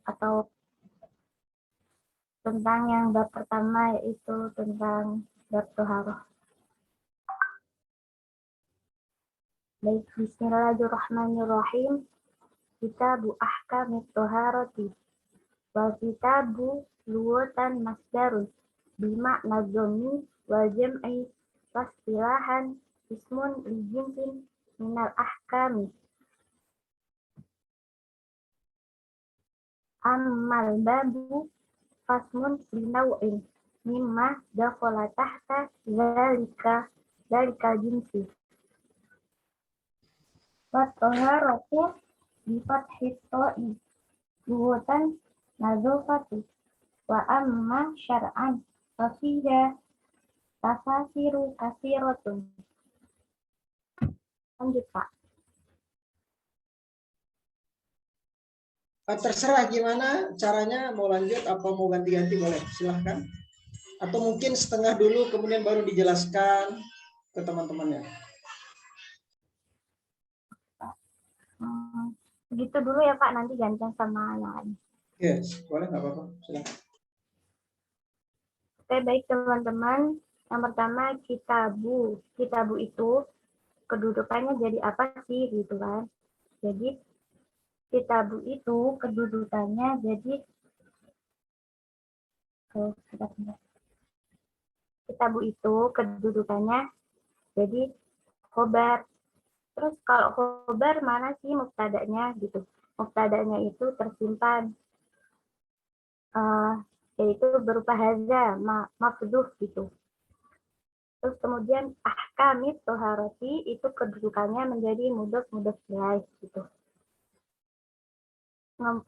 atau tentang yang bab pertama, yaitu tentang bab toharoh. Baik, bismillahirrahmanirrahim. Kitabu ahkamit toharoti. Wa kitabu luwatan masdarun. Bima nazomi wa jam'i wastilahan ismun lijinsin minal ahkami. Ammal babu fasmun linaw'in mimma dakhala tahta zalika jinsi. Wa toharatu bifathit to'i luwatan nazofatu. Wa amma syar'an fafiha tafasiru kasiratun. Lanjut, Pak. Terserah gimana caranya, mau lanjut apa mau ganti-ganti boleh, silahkan. Atau mungkin setengah dulu kemudian baru dijelaskan ke teman-temannya. Begitu dulu ya Pak, nanti gantian sama yang lain. Yes, boleh, nggak apa-apa, silahkan. Oke, baik teman-teman. Yang pertama kitabu. Kitabu itu kedudukannya jadi apa sih gitu kan? Jadi kitabu itu kedudukannya jadi kitabu itu kedudukannya jadi khobar. Terus kalau khobar mana sih mubtada'nya gitu? Mubtada'nya itu tersimpan yaitu berupa haza, mafduh gitu. Terus kemudian ahkamit toharoti itu kedudukannya menjadi mudhof ilaih gitu.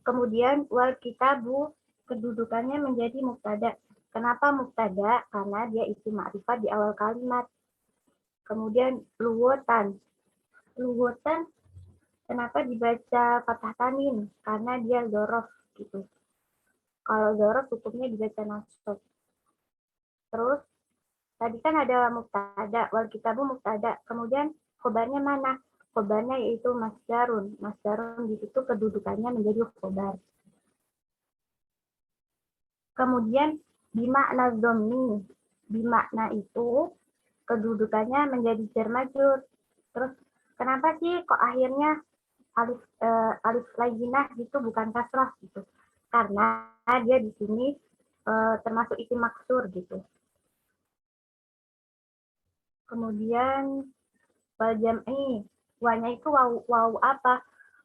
Kemudian wal kitabu kedudukannya menjadi mubtada. Kenapa mubtada? Karena dia isim ma'rifat di awal kalimat. Kemudian luwatan. Luwatan kenapa dibaca fathah tanwin? Karena dia dzaraf gitu. Kalau dzaraf hukumnya dibaca nasab. Terus tadi kan ada mubtada, wal kitabu mubtada. Kemudian khobarnya mana? Khobarnya yaitu masdarun. Masdarun di situ kedudukannya menjadi khobar. Kemudian bimakna dhammi. Bimakna itu kedudukannya menjadi jar majrur. Terus kenapa sih kok akhirnya alif layyinah gitu bukan kasrah gitu? Karena dia di sini termasuk isim maksur gitu. Kemudian wal jam'i, wanya itu waw apa?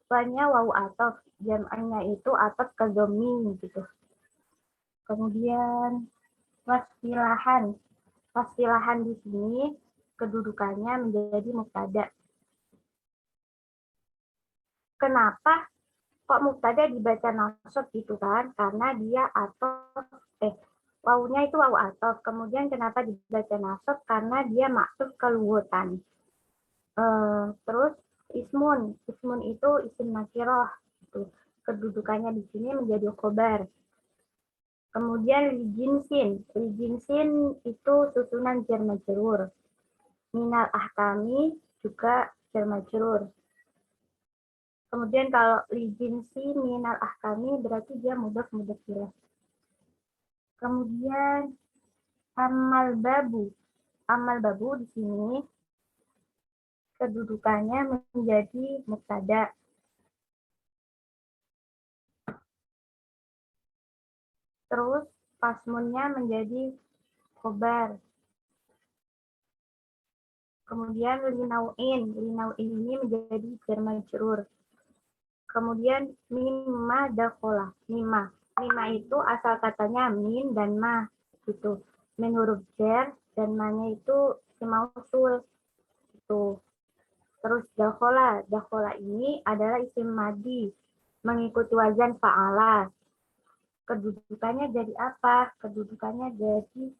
Wanya waw ataf, jam'nya itu ataf ke dhammi gitu. Kemudian wasilahan. Wasilahan di sini kedudukannya menjadi mubtada. Kenapa kok mubtada dibaca nasab gitu kan? Karena dia ataf wawunya itu wawu ataf. Kemudian kenapa dibaca nasab? Karena dia maksud keluhutan. Terus ismun itu isim nakirah. Gitu. Kedudukannya di sini menjadi khobar. Kemudian lijinsin itu susunan jar majrur. Minal ahkami juga jar majrur. Kemudian kalau lijinsi minal ahkami berarti dia mudhof ilaih. Kemudian amal babu di sini kedudukannya menjadi mubtada. Terus pasmunnya menjadi khobar. Kemudian linau'in ini menjadi jar majrur. Kemudian mimma dakhola. Mimma itu asal katanya min dan ma gitu. Min huruf jar dan ma-nya itu isim mausul gitu. Terus dakhola ini adalah isim madi mengikuti wazan fa'ala. Kedudukannya jadi apa? Kedudukannya jadi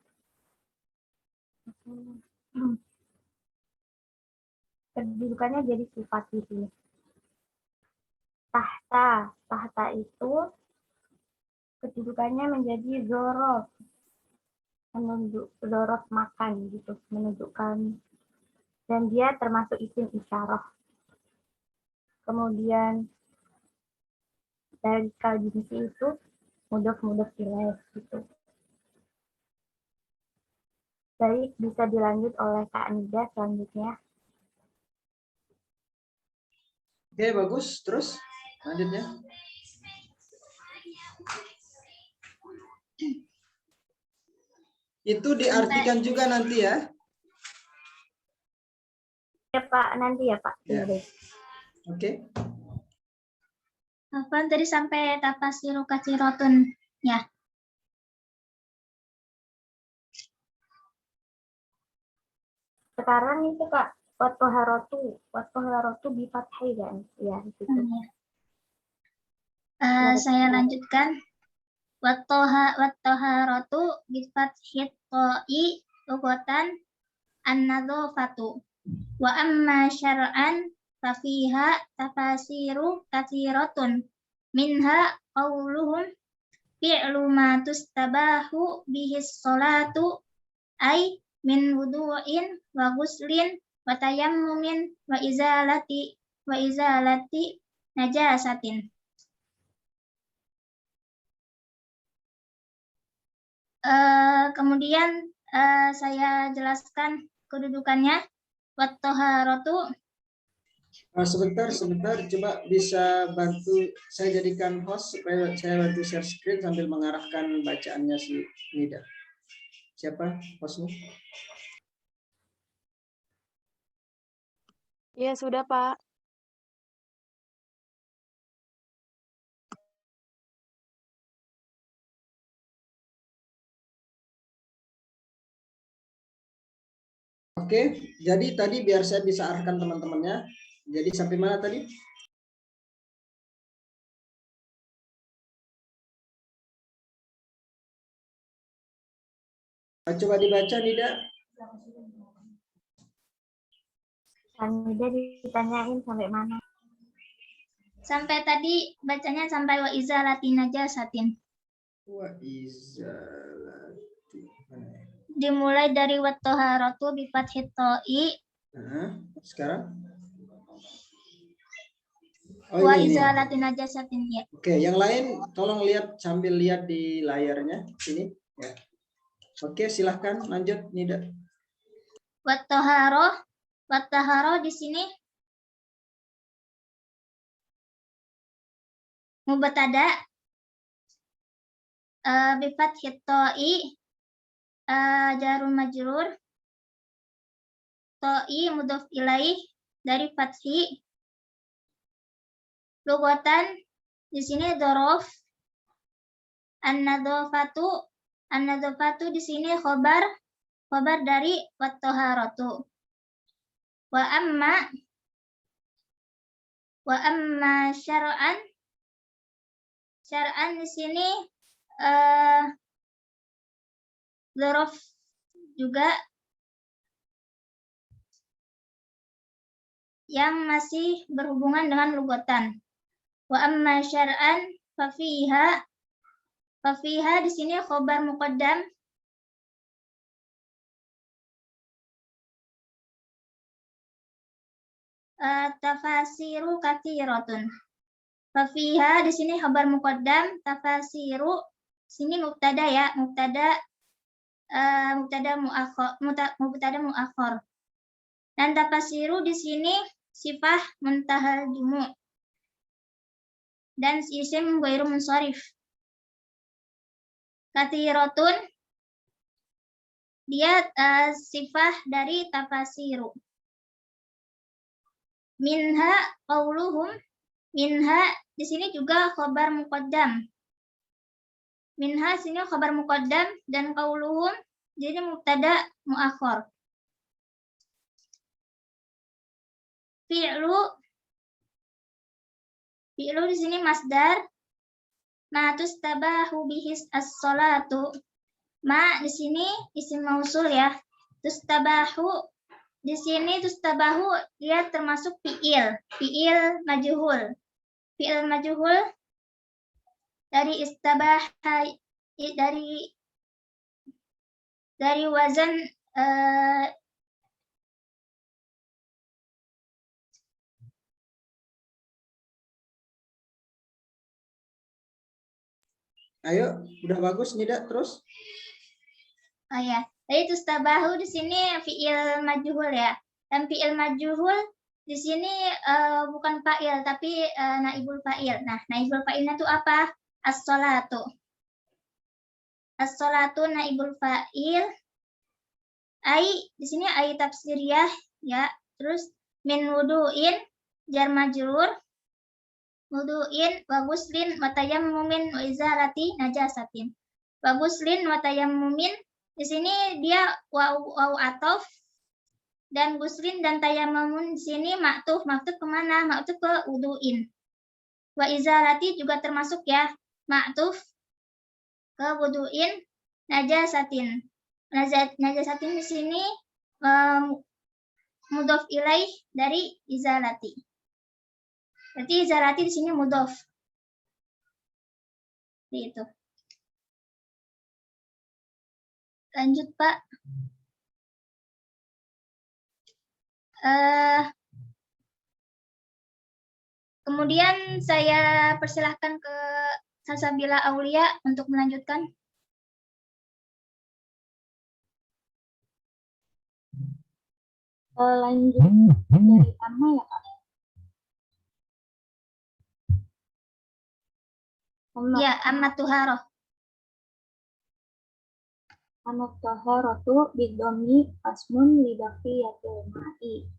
sifat di sini. Tahta itu kedudukannya menjadi dzaraf, dzaraf makan gitu, menunjukkan, dan dia termasuk isim isyarah. Kemudian dari kaljinsi itu mudhof ilaih gitu. Baik, bisa dilanjut oleh Kak Nida selanjutnya. Oke, bagus. Terus lanjutnya. Itu diartikan juga nanti ya. Ya Pak, nanti ya Pak. Ya. Oke. Oke. Apa tadi sampai tafasiru katsirotun ya. Sekarang itu Kak, watoharotu bifathai kan? Ya, itu. Saya lanjutkan. Wattoharatu bifathit ta'i lugatan an-nadhafatu. Wa amma syar'an fafiha tafasiru katsiratun. Minha qauluhum fi'lu ma tustabahu bihis sholatu ay min wudu'in wa ghuslin wa tayammumin wa izalati najasatin. Kemudian saya jelaskan kedudukannya. Wat-thaharatu. Sebentar, coba bisa bantu saya jadikan host supaya saya bantu share screen sambil mengarahkan bacaannya si Nida. Siapa hostnya? Ya, sudah, Pak. Oke, jadi tadi biar saya bisa arahkan teman-temannya. Jadi sampai mana tadi? Coba dibaca, Nida. Nida ditanyain sampai mana? Sampai tadi bacanya sampai wa izalati najasatin. Wa izalati. Dimulai dari wat-thaharatu bi fathit ta'i. Sekarang? Wa izalati najasatin ya. Oke, yang lain tolong lihat sambil lihat di layarnya sini ya. Oke, silahkan lanjut Nida. Wat-thaharoh di sini mubtada bi fathit ta'i jarun majrur. Ta'i mudhof ilaih dari fathi. Lugatan di sini dzaraf. An-nadhafatu di sini khobar dari wat-thaharatu. Wa amma syar'an di sini dzaraf juga yang masih berhubungan dengan lugatan. Wa amma syar'an fafiha di sini khobar muqaddam. Tafasiru katsiratun. Fafiha di sini khobar muqaddam, tafasiru sini mubtada ya, mubtada muakhar. Dan tafasiru di sini sifah muntahal jumu' dan isim ghairu munsharif. Katsiratun dia sifah dari tafasiru. Minha qauluhum, minha di sini juga khabar muqaddam. Minha sini khabar muqaddam dan qauluhum jadi mubtada muakhar. Fi'lu di sini masdar. Ma tustabahu bihis as-salatu. Ma di sini isim mausul ya. Tustabahu di sini tustabahu dia termasuk fi'il majhul. Fi'il majhul dari istabaha dari wazan Ayo, udah bagus Nida, terus? Oh ya, tadi tustabahu di sini fiil majhul ya. Dan fiil majhul di sini bukan fa'il tapi naibul fa'il. Nah, naibul fa'ilnya itu apa? As-sholatu. As-sholatu naibul fa'il. Di sini ai tafsiriyah ya. Terus min wudu'in jar majrur. Wudu'in wa guslin wa tayammumin wa izarati najasatin. Wa guslin wa tayammumin di sini dia waw atof dan guslin dan tayammumun di sini maktuf kemana? Maktuf ke wudu'in. Wa izarati juga termasuk ya maktuf ke wudu'in najasatin. Najasatin di sini mudhof ilaih dari izarati. Berarti izarati di sini mudhof. Itu. Lanjut Pak. Kemudian saya persilahkan ke Salsabila Aulia untuk melanjutkan. Lanjut dari Amma ya Kak. Ya, Amma Tuharoh. Anak taharatu bidomi asmun libaqiyatil ma'i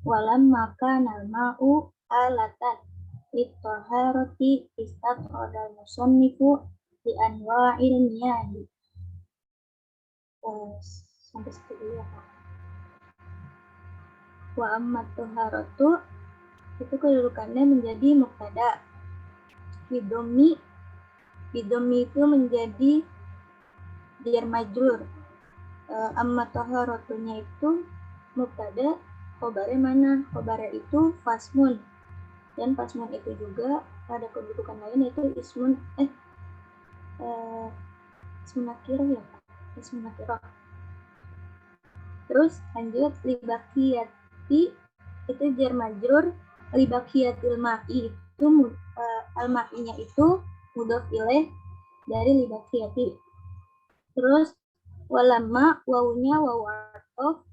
walam maka nalma'u alatan litaharati istadrodal musannifu di anwa'il niyahi. Sampai situ dulu ya Kak. Wa amma taharatu itu kedudukannya menjadi mubtada. Bidomi itu menjadi jar majrur. Amma taharatunya itu mubtada, khobarnya mana? Khobarnya itu fasmun. Dan fasmun itu juga ada kedudukan lain yaitu ismun ismun nakirah ya Pak. Ismun nakirah. Terus lanjut libaqiyati itu jar majrur, libaqiyatil ma'i itu al-ma'inya itu mudhof ilaih dari libaqiyati. Terus walamma wawunya wawu atof,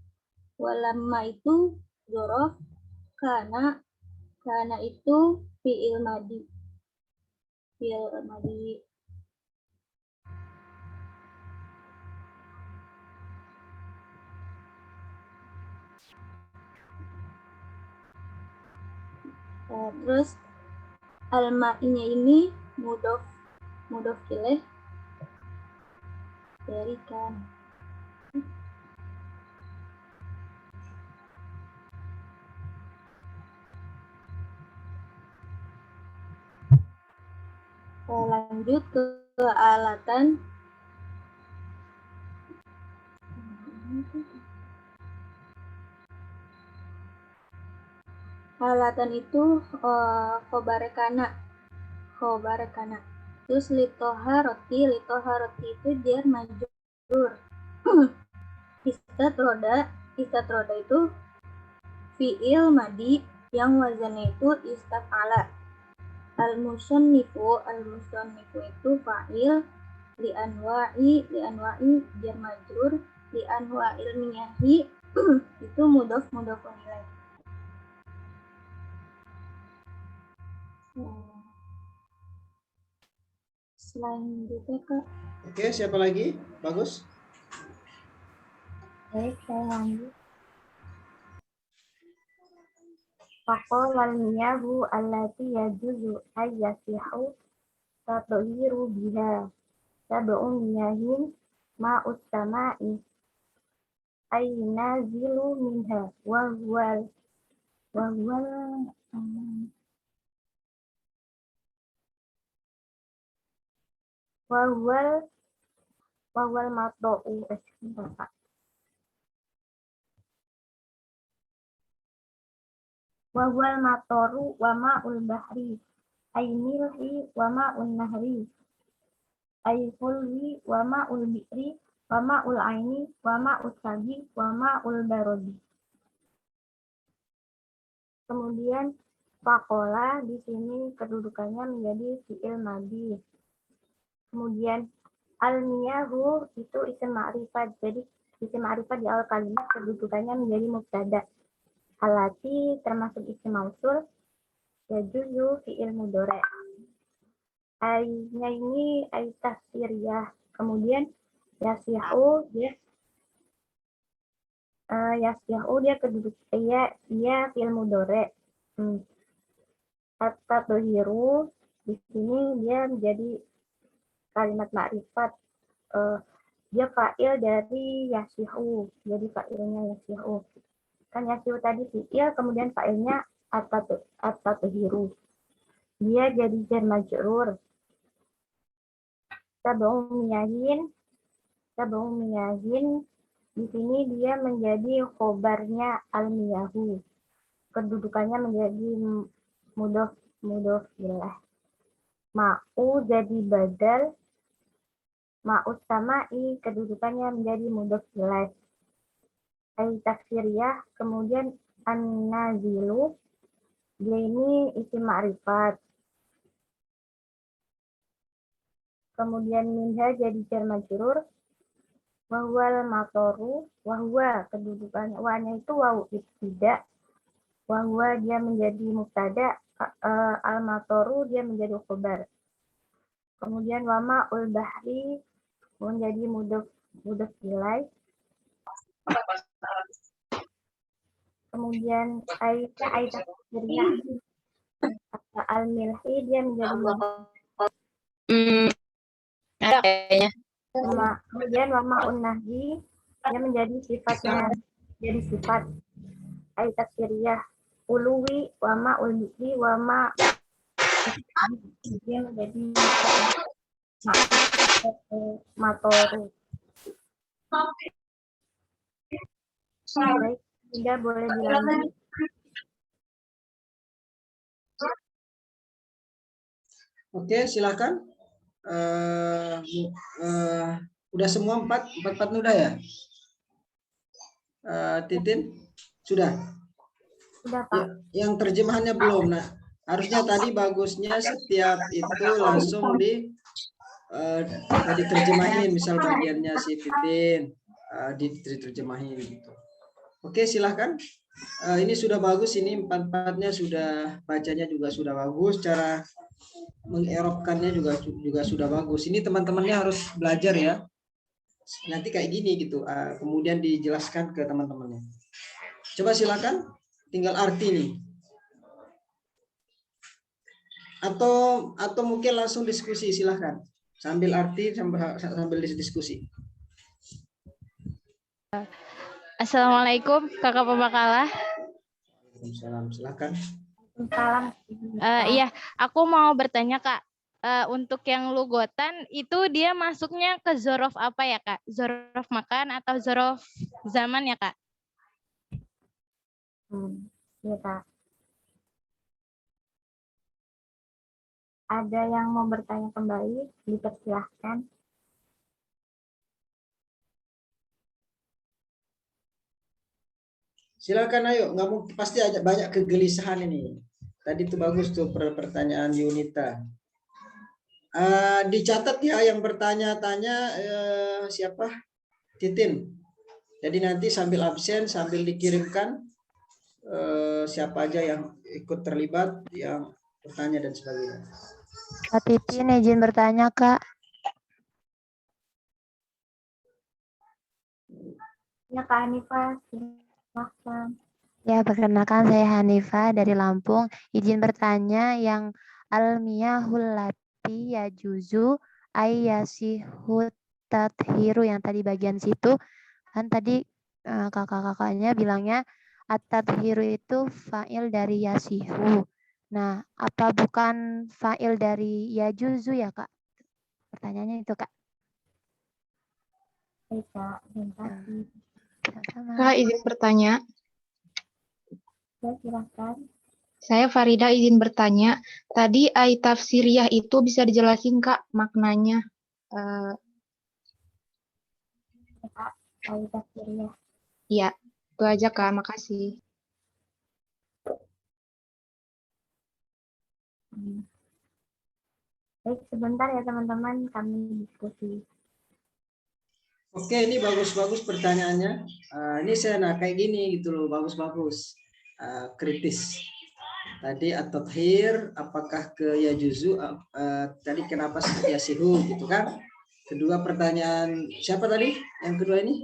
walamma itu dzaraf, kana itu fi'il madi. Terus al-ma'inya ini mudhof ilaih dari kan. Lanjut ke alatan. Alatan itu khobar kana. Terus litoharoti itu jar majrur. Istatroda itu fi'il madi yang wazannya itu istaf'ala. Al-musannifu itu fa'il li anwa'i jar majrur li anwa'il niyahi itu mudhof ilaih. Selanjutnya Kak. Oke, siapa lagi? Bagus. Baik, saya lanjut. Faqala al-miyahu allati yajuzu ayyasihu tathiru biha sab'un miyahin ma'ut sama'i ay nazilu minha wa huwal mat'u wa huwal matoru wa ma'ul bahri ay milhi wa ma'un nahri ay hulwi wa ma'ul bi'ri wa ma'ul aini wa ma'ul sagi wa ma'ul barodi. Kemudian faqala di sini kedudukannya menjadi fi'il madi. Kemudian al-miyahu itu isim ma'rifat. Jadi isim ma'rifat di awal kalimat kedudukannya menjadi mubtada. Allati termasuk isim mausul, yajuzu fi'il mudhari'. Ainya ini ai tafsiriyah. Kemudian yasihu dia dia keduduk dia fi'il mudhari'. At-tathiru di sini dia menjadi kalimat makrifat. Dia fa'il dari yasihu. Jadi fa'ilnya yasihu. Kan yasihu tadi fi'il, kemudian fa'ilnya at-tathiru. Dia jadi jar majrur. Tab'u miyahin di sini dia menjadi khobarnya al-miyahu. Kedudukannya menjadi mudhof ilah. Ma'u jadi badal. Ma'us sama'i kedudukannya menjadi mudhof ilaih. Ai tafsiriyah, kemudian an-nazilu dia ini isim ma'rifat. Kemudian minha jadi jar majrur. Wahwal matoru, wahwa kedudukannya wanya itu wawu ibtida. Wahwa dia menjadi mubtada, al matoru dia menjadi khabar. Kemudian wama ul bahri menjadi mudhof ilaih. Kemudian aisyah al milhi dia menjadi mudhof. Ada kayaknya. Kemudian wama un nahyi dia menjadi sifatnya, jadi sifat ai tafsiriyah. Uluwi wama ulbi wama dia menjadi matoru. Baik, tidak boleh dilanjut. Oke, silakan. Udah semua empat udah ya? Titin sudah. Sudah, Pak. Yang terjemahannya belum. Nah, harusnya tadi bagusnya setiap itu langsung diterjemahin, misal bagiannya si Titin diterjemahin gitu. Oke, silahkan. Ini sudah bagus, ini empat-empatnya sudah, bacanya juga sudah bagus, cara mengeropkannya juga sudah bagus. Ini teman-temannya harus belajar ya. Nanti kayak gini gitu, kemudian dijelaskan ke teman-temannya. Coba silakan, tinggal arti nih. Atau mungkin langsung diskusi, silahkan. Sambil arti sambil diskusi. Assalamualaikum kakak pembakalah. Waalaikumsalam, silakan. Salam. Iya, aku mau bertanya Kak. Untuk yang lugotan itu dia masuknya ke zorof apa ya Kak? Zorof makan atau zorof zaman ya Kak? Iya, Kak. Ada yang mau bertanya kembali, dipersilahkan. Silakan ayo, nggak mungkin pasti ada banyak kegelisahan ini. Tadi tuh bagus tuh pertanyaan Yunita. Dicatat ya yang bertanya-tanya siapa? Titin. Jadi nanti sambil absen sambil dikirimkan siapa aja yang ikut terlibat, yang bertanya dan sebagainya. Kak Titin izin bertanya Kak. Ya, Kak Hanifah, silahkan. Ya, perkenalkan saya Hanifah dari Lampung. Izin bertanya yang al-miyahul lati yajuzu ayyasihut tathiru yang tadi bagian situ kan tadi kakak-kakaknya bilangnya at-tathiru itu fa'il dari yasihu. Nah, apa bukan fa'il dari yajuzu ya Kak? Pertanyaannya itu Kak. Baik, Kak. Terima kasih. Sama-sama. Kak, izin bertanya. Ya, silahkan. Saya Farida izin bertanya. Tadi ai tafsiriyah itu bisa dijelasin Kak maknanya? Kak, ai tafsiriyah. Iya, itu aja Kak. Makasih. Baik, sebentar ya teman-teman, kami diskusi. Oke, ini bagus-bagus pertanyaannya. Ini saya kayak gini gitu loh, bagus-bagus. Kritis. Tadi at-tathhir, apakah ke yajuzu? Tadi kenapa yasihu gitu kan? Kedua pertanyaan, siapa tadi? Yang kedua ini?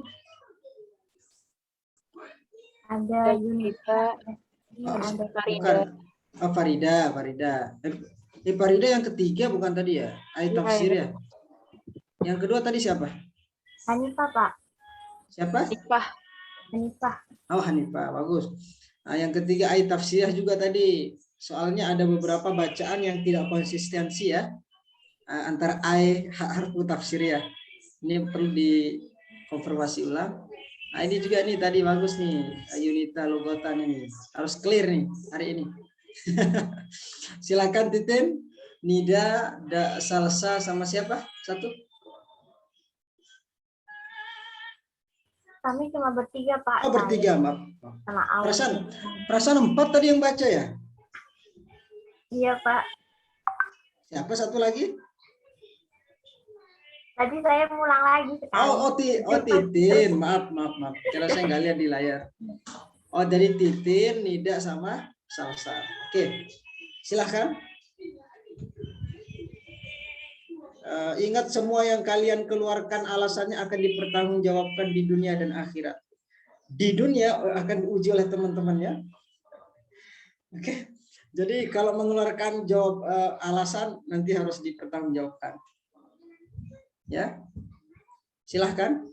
Ada Yunita, ada Bukan. Oh, Farida. Farida yang ketiga bukan tadi ya? Ayat tafsir ya. Yang kedua tadi siapa? Hanifah, Pak. Siapa? Hanifah. Oh, Hanifah, bagus. Nah, yang ketiga ayat tafsirah juga tadi. Soalnya ada beberapa bacaan yang tidak konsistensi ya. Antara harfu tafsir ya. Ini perlu dikonfirmasi ulang. Nah, ini juga nih tadi bagus nih. Yunita logotan ini. Harus clear nih hari ini. Silakan Titin, Nida, Salsa sama siapa? Satu. Kami cuma bertiga, Pak. Oh, bertiga, maaf. Sama Awan. Perasaan 4 tadi yang baca ya? Iya, Pak. Siapa satu lagi? Tadi saya ngulang lagi sekali. Oh, Titin. Maaf. Kira saya nggak lihat di layar. Oh, dari Titin, Nida sama Salsa. Oke. Silahkan. Ingat semua yang kalian keluarkan alasannya akan dipertanggungjawabkan di dunia dan akhirat. Di dunia akan diuji oleh teman-temannya. Oke. Jadi kalau mengeluarkan jawab alasan nanti harus dipertanggungjawabkan. Ya. Silahkan.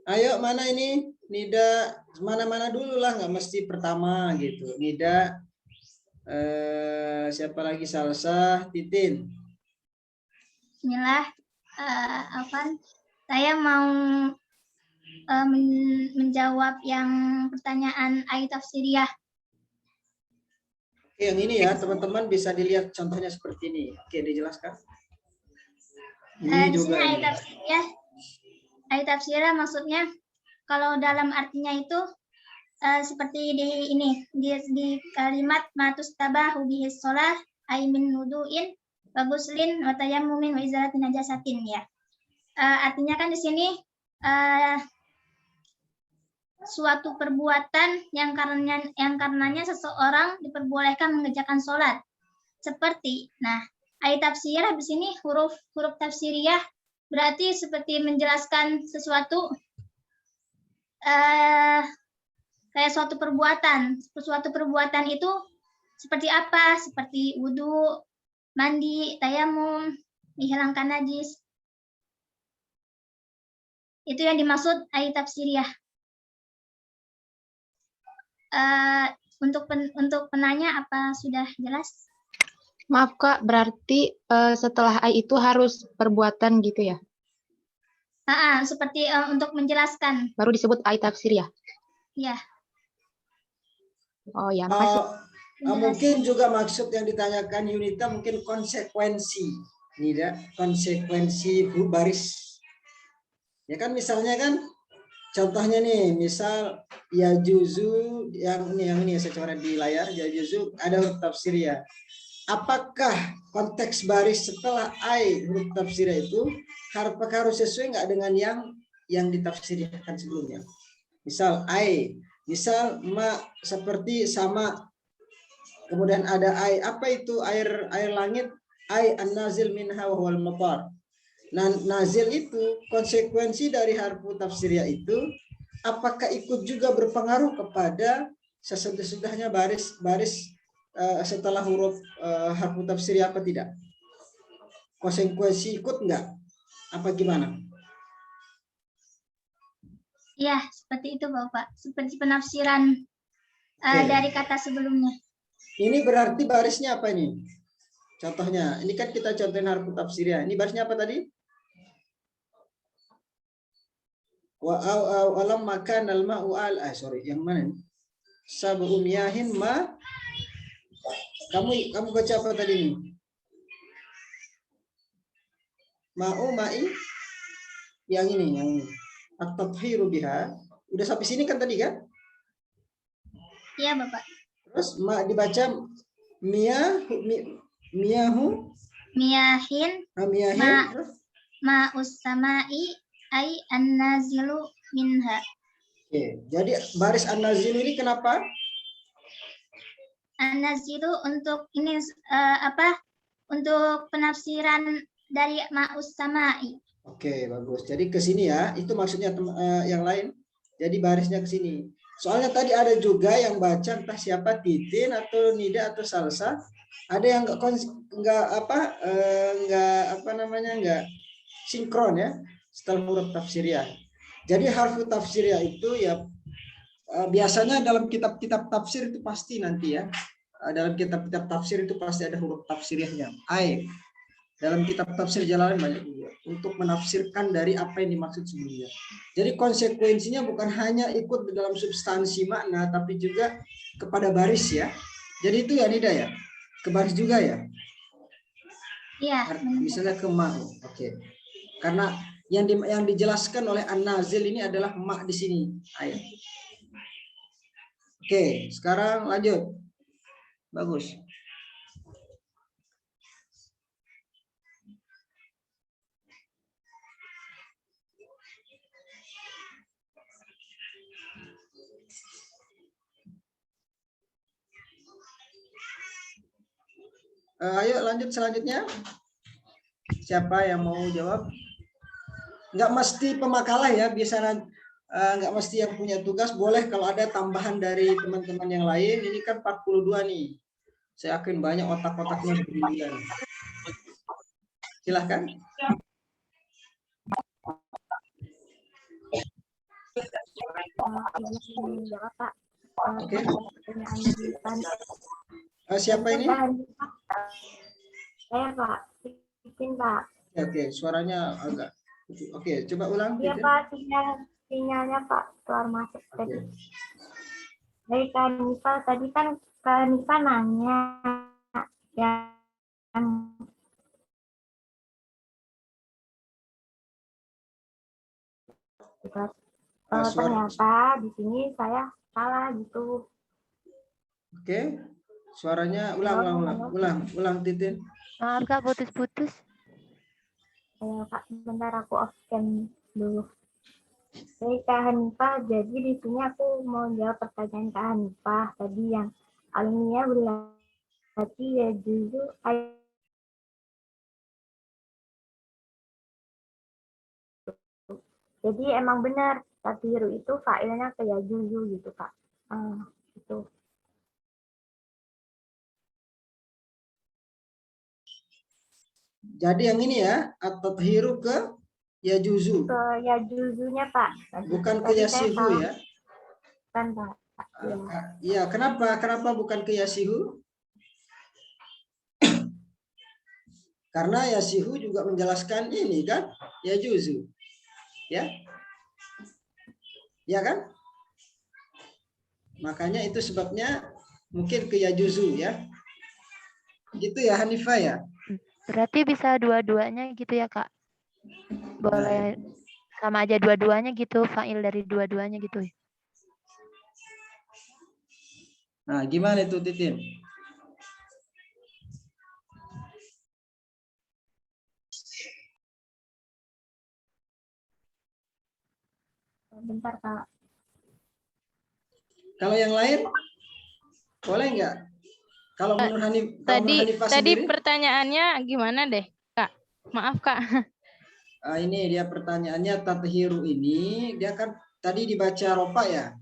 Ayo, mana ini? Nida, mana-mana dulu lah, nggak mesti pertama gitu. Nida, siapa lagi? Salsa, Titin. Bismillah. Saya mau menjawab yang pertanyaan ayat tafsiriyah. Oke, yang ini ya, teman-teman bisa dilihat contohnya seperti ini. Oke, dijelaskan. Ini Di juga. sini ayat tafsiriyah maksudnya kalau dalam artinya itu seperti di ini di kalimat matustabahu bihis sholah ay min wudu'in wa guslin wa tayammumin wa izalatin najasatin ya. Artinya kan di sini suatu perbuatan yang karenanya seseorang diperbolehkan mengerjakan sholat. Seperti, ayat tafsiriyah di sini huruf tafsiriyah berarti seperti menjelaskan sesuatu kayak suatu perbuatan. Suatu perbuatan itu seperti apa? Seperti wudhu, mandi, tayamum, menghilangkan najis. Itu yang dimaksud ayat tafsiriyah. Untuk penanya apa sudah jelas? Maaf Kak, berarti setelah ai itu harus perbuatan gitu ya? Seperti untuk menjelaskan. Baru disebut ai tafsir ya? Iya. Oh ya, makasih. Mungkin juga maksud yang ditanyakan Yunita mungkin konsekuensi. Nida, konsekuensi baris. Ya kan misalnya kan, contohnya nih, misal ya juzu yang ini saya coret di layar, ya juzu ada huruf tafsir ya. Apakah konteks baris setelah ai huruf tafsir itu harus sesuai nggak dengan yang ditafsirkan sebelumnya? Misal ai, misal ma seperti sama, kemudian ada ai, apa itu air langit? Ai an-nazil minha wa huwal matar. Nah, nazil itu konsekuensi dari harfu tafsiriyah itu apakah ikut juga berpengaruh kepada sesudahnya baris setelah huruf harfu tafsiriyah apa tidak? Konsekuensi ikut enggak? Apa gimana? Iya, seperti itu Bapak. Seperti penafsiran dari kata sebelumnya. Ini berarti barisnya apa ini? Contohnya, ini kan kita contohin harfu tafsiriyah. Ini barisnya apa tadi? Wa alam makan al ma'u al sorry, yang mana ini? Sabu miyahin ma. Kamu baca apa tadi ini? Ma'u ma'i. Yang ini. At-tathiru biha. Udah sampai sini kan tadi kan? Iya, Bapak. Terus ma dibaca miyahu Miyahin miyahin. ma'us sama'i ay an-nazilu minha. Oke, jadi baris an-nazilu ini kenapa? An-nazilu untuk ini untuk penafsiran dari ma'us sama'i. Oke, bagus. Jadi ke sini ya. Itu maksudnya yang lain. Jadi barisnya ke sini. Soalnya tadi ada juga yang baca entah siapa Titin atau Nida atau Salsa. Ada yang enggak sinkron ya setelah huruf tafsiriyah. Jadi harfu tafsiriyah itu ya biasanya dalam kitab-kitab tafsir itu pasti nanti ya. Dalam kitab-kitab tafsir itu pasti ada huruf tafsiriyahnya. Dalam kitab tafsir Jalalain banyak juga untuk menafsirkan dari apa yang dimaksud sebelumnya. Jadi konsekuensinya bukan hanya ikut dalam substansi makna, tapi juga kepada baris ya. Jadi itu ya Nida ya, ke baris juga ya. Iya. Misalnya ke ma. Oke. Karena yang dijelaskan oleh An-Nazil ini adalah ma di sini. Ayo. Oke, sekarang lanjut. Bagus. Ayo lanjut selanjutnya. Siapa yang mau jawab? Nggak mesti pemakalah ya, biasanya nggak mesti yang punya tugas. Boleh kalau ada tambahan dari teman-teman yang lain. Ini kan 42 nih. Saya yakin banyak otak-otaknya berbilion. Silahkan. Oke. Siapa ini? Saya Pak. Bikin Pak. Oke, suaranya agak. Oke, coba ulang. Iya Pak, sinyalnya Pak keluar masuk tadi. Dari Kak Nifa, tadi kan Kak Nifa nanya yang ternyata di sini saya salah gitu. Oke, suaranya ulang Titin. Maaf Kak, putus-putus. Ayo Kak, sebentar aku off cam dulu. Jadi Kak Hanifah, jadi di sini aku mau jawab pertanyaan Kak Hanifah tadi yang almiah berarti ya juzu. Jadi emang benar tafsiru itu fa'ilnya kayak juzu gitu Kak. Gitu. Jadi yang ini ya, at-tathiru ke yajuzu. Ke yajuzunya Pak. Bukan ke yasihu ya. Kan Pak. Iya, kenapa bukan ke yasihu? Karena yasihu juga menjelaskan ini kan, yajuzu. Ya. Ya kan? Makanya itu sebabnya mungkin ke yajuzu ya. Gitu ya Hanifah ya. Berarti bisa dua-duanya gitu ya Kak? Boleh sama aja dua-duanya gitu, fa'il dari dua-duanya gitu ya? Nah, gimana itu Titin? Bentar Kak. Kalau yang lain boleh nggak? Kalau menurut Hanifah tadi sendiri? Pertanyaannya gimana deh, Kak? Maaf, Kak. Ini dia pertanyaannya, tathiru ini dia kan tadi dibaca ropa ya.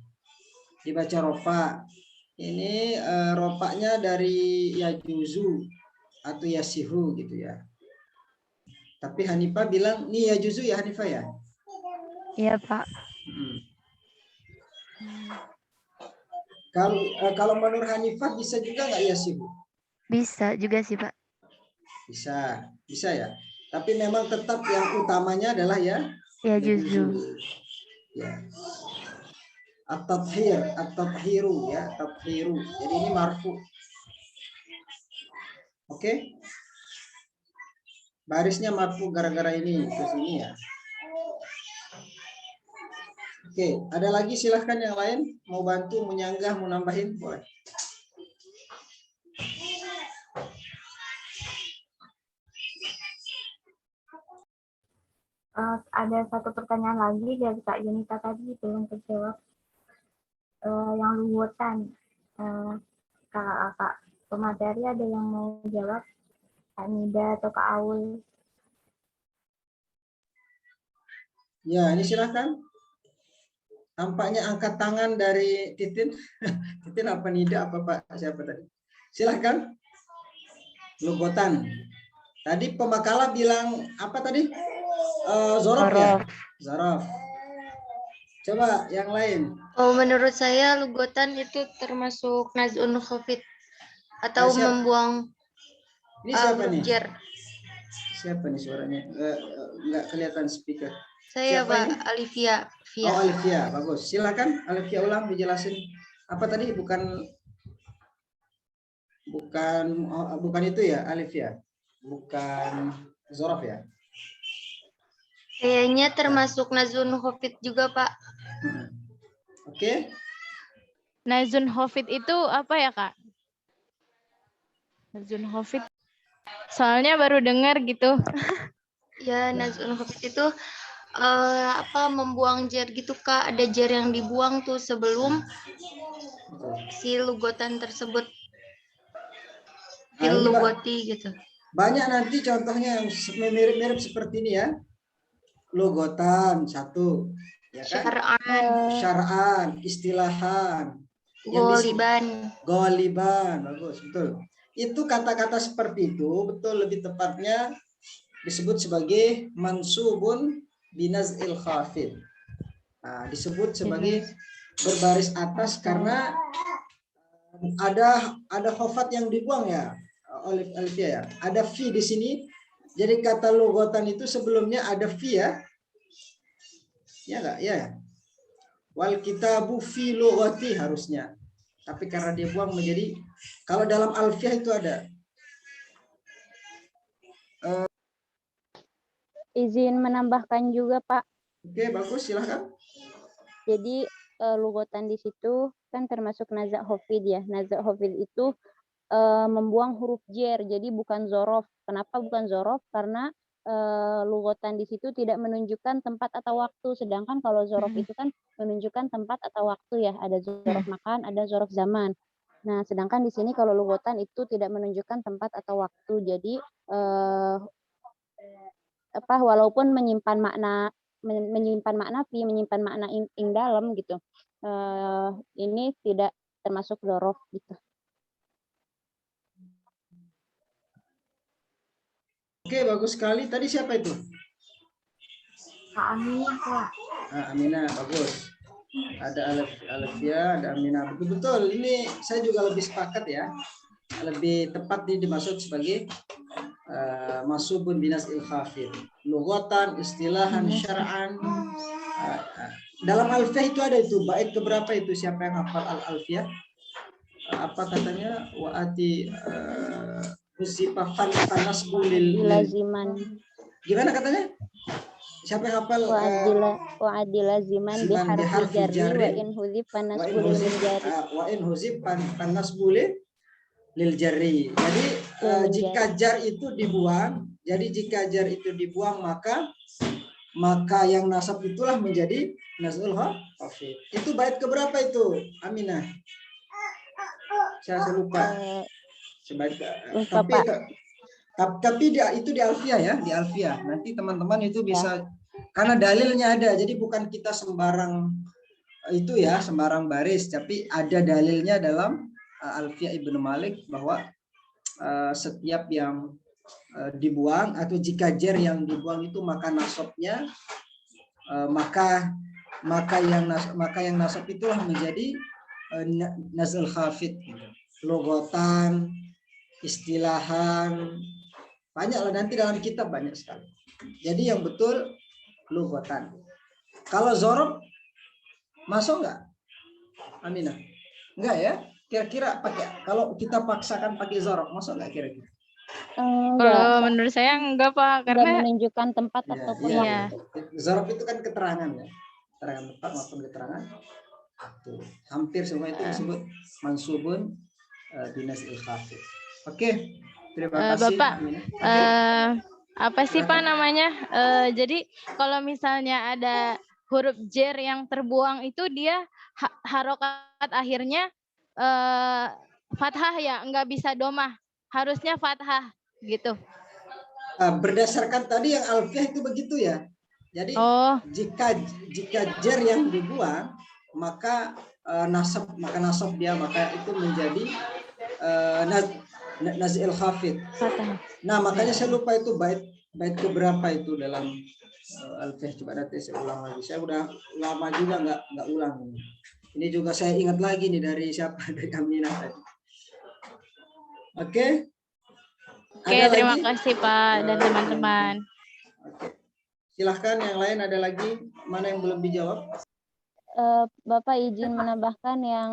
Dibaca ropa. Ini ropanya dari yajuzu atau yasihu gitu ya. Tapi Hanifah bilang ini yajuzu ya Hanifah ya? Iya Pak. Kalau menurut Hanifah bisa juga nggak yasihu? Bisa juga sih Pak. Bisa, bisa ya. Tapi memang tetap yang utamanya adalah ya Yajuzu. ya. At-tathiru ya, tathiru. Jadi ini marfu. Oke. Barisnya marfu gara-gara ini ke sini ya. Oke, ada lagi silahkan yang lain mau bantu, menyanggah, mau nambahin boleh. Ada satu pertanyaan lagi dari Kak Yunita tadi belum terjawab. Yang luwetan. Kak pemateri ada yang mau jawab? Kak Nida atau Kak Aul? Ya, ini silahkan. Tampaknya angkat tangan dari Titin. Titin apa Nida apa Pak siapa tadi? Silahkan. Lugotan. Tadi pemakala bilang apa tadi? Zorof ya? Zorof. Coba yang lain. Oh, menurut saya lugotan itu termasuk naz'un khafid atau membuang Ini siapa nih? jar. Siapa nih suaranya? Nggak kelihatan speaker. Saya Siapa Pak ini? Alivia. Oh, Alivia, bagus. Silakan Alivia ulang dijelasin. Apa tadi? Bukan itu ya, Alivia. Bukan Zorof ya? Kayaknya termasuk naz'un khafid juga, Pak. Oke. Nazun Hofid itu apa ya, Kak? Nazun Hofid. Soalnya baru dengar gitu. Ya, naz'un khafid itu membuang jar gitu, Kak. Ada jar yang dibuang tuh sebelum si lugotan tersebut. Fil lugoti gitu. Banyak nanti contohnya yang mirip-mirip seperti ini ya. Lugotan satu, ya kan? Syar'an, istilahan, goliban, bagus, betul. Itu kata-kata seperti itu, betul lebih tepatnya disebut sebagai mansubun binaz'il khafid. Nah, disebut sebagai berbaris atas karena ada khafat yang dibuang ya, Olivia ya. Ada fi di sini. Jadi kata lugotan itu sebelumnya ada fi ya. Ya enggak? Ya. Wal kitabu fi lugati harusnya. Tapi karena dia buang menjadi, kalau dalam alfiah itu ada. Izin menambahkan juga, Pak. Oke, bagus, silahkan. Jadi lugotan di situ kan termasuk nazak hofid ya. Nazak hofid itu membuang huruf jer, jadi bukan zorof. Kenapa bukan zorof? Karena lugotan di situ tidak menunjukkan tempat atau waktu. Sedangkan kalau zorof itu kan menunjukkan tempat atau waktu ya. Ada zorof makan, ada zorof zaman. Nah, sedangkan di sini kalau lugotan itu tidak menunjukkan tempat atau waktu. Jadi walaupun menyimpan makna fi, menyimpan makna ing dalam gitu. Ini tidak termasuk zorof gitu. Oke, bagus sekali. Tadi siapa itu? Kak Aminah, Kak. Aminah, bagus. Ada Alivia, ada Aminah. Betul, ini saya juga lebih sepakat ya. Lebih tepat dimaksud sebagai masubun binaz'il khafid. Lughatan, istilahan, syar'an. Dalam alfiah itu ada itu. Bait keberapa itu? Siapa yang hafal al-alfiah? Apa katanya? Wa'ati Musifafan panasbu lil laziman. Gimana katanya? Siapa yang hafal? Wa'adi laziman biharfi jarri wa in huzib panasbu lil jarri. Wa in huzib panasbu lil jarri. Jadi jika jar itu dibuang, maka yang nasab itulah menjadi naz'ul khafid. Itu bait keberapa itu? Aminah. Saya lupa. Tapi itu di alfiah ya, di alfiah. Nanti teman-teman itu bisa, karena dalilnya ada. Jadi bukan kita sembarang itu ya, sembarang baris, tapi ada dalilnya dalam alfiah Ibnu Malik bahwa setiap yang dibuang atau jika jar yang dibuang itu maka nasabnya maka yang nasab itulah menjadi naz'ul khafid. Logotan, istilahan, Banyak lah, nanti dalam kitab banyak sekali. Jadi yang betul lughatan. Kalau zorof masuk nggak, Aminah? Enggak ya? Kira-kira pakai, kalau kita paksakan pakai zorof, masuk nggak kira-kira? Enggak, Kalau menurut saya enggak Pak, enggak karena menunjukkan tempat Ya, ataupun iya. waktu. Zorof itu kan keterangan ya, keterangan tempat maupun keterangan waktu. Hampir semua itu disebut mansubun binasil khafid. Oke, terima kasih. Bapak, Aminah. apa sih Pak Silakan. namanya? Jadi kalau misalnya ada huruf jer yang terbuang itu dia harokat akhirnya fathah ya, nggak bisa domah, harusnya fathah gitu. Berdasarkan tadi yang alfiah itu begitu ya. Jadi jika jer yang dibuang maka nasab dia, maka itu menjadi nazil khafid. Nah, makanya saya lupa itu bait keberapa itu dalam alfiah. Coba nanti saya ulang lagi. Saya udah lama juga nggak ulang. Ini juga saya ingat lagi nih dari siapa, dari Aminah tadi. Oke. Oke, terima kasih Pak dan teman-teman. Oke. Silahkan yang lain, ada lagi mana yang belum dijawab? Bapak izin menambahkan yang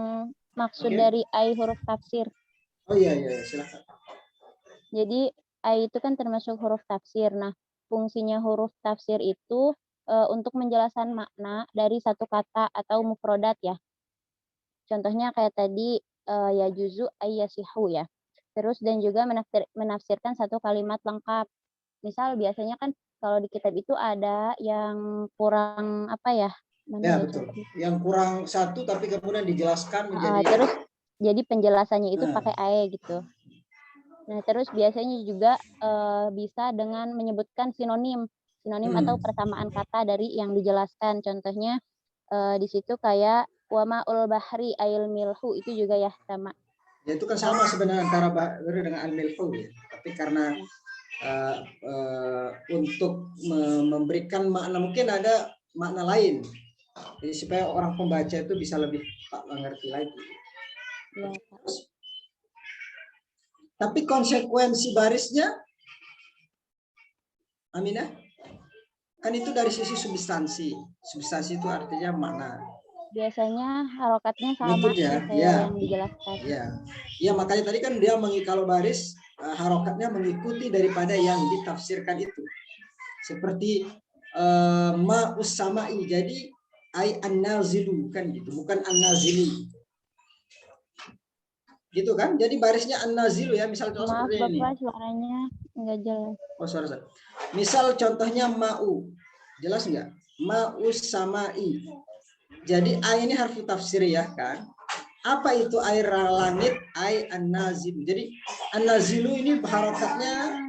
maksud dari ai huruf tafsir. Oh iya, silahkan. Jadi ai itu kan termasuk huruf tafsir. Nah, fungsinya huruf tafsir itu untuk menjelaskan makna dari satu kata atau mufrodat ya. Contohnya kayak tadi ya juzu ai yasihu ya. Terus dan juga menafsirkan satu kalimat lengkap. Misal biasanya kan kalau di kitab itu ada yang kurang apa ya? Ya betul. Yang kurang satu tapi kemudian dijelaskan menjadi. Terus jadi penjelasannya itu pakai ae gitu. Nah terus biasanya juga bisa dengan menyebutkan sinonim atau persamaan kata dari yang dijelaskan. Contohnya di situ kayak wama'ul bahri ail milhu, itu juga ya sama. Ya itu kan sama sebenarnya antara bahri dengan al-milhu ya. Tapi karena untuk memberikan makna, mungkin ada makna lain. Jadi supaya orang pembaca itu bisa lebih mengerti lagi. Ya. Tapi konsekuensi barisnya, Aminah, kan itu dari sisi substansi. Substansi itu artinya makna. Biasanya harokatnya sama ya, yang dijelaskan. Ya, makanya tadi kan dia kalau baris harokatnya mengikuti daripada yang ditafsirkan itu. Seperti ma'us sama'i, jadi ai an-nazilu kan gitu, bukan an-nazili. Gitu kan? Jadi barisnya an-nazilu ya, misal contoh Maaf, seperti ini. Bapak, suaranya enggak jelas. Oh, suara. Misal contohnya ma'u. Jelas enggak? Ma'us sama'i. Jadi ai ini harfu tafsir ya kan? Apa itu air langit? Ai an-nazilu. Jadi an-nazilu ini harokatnya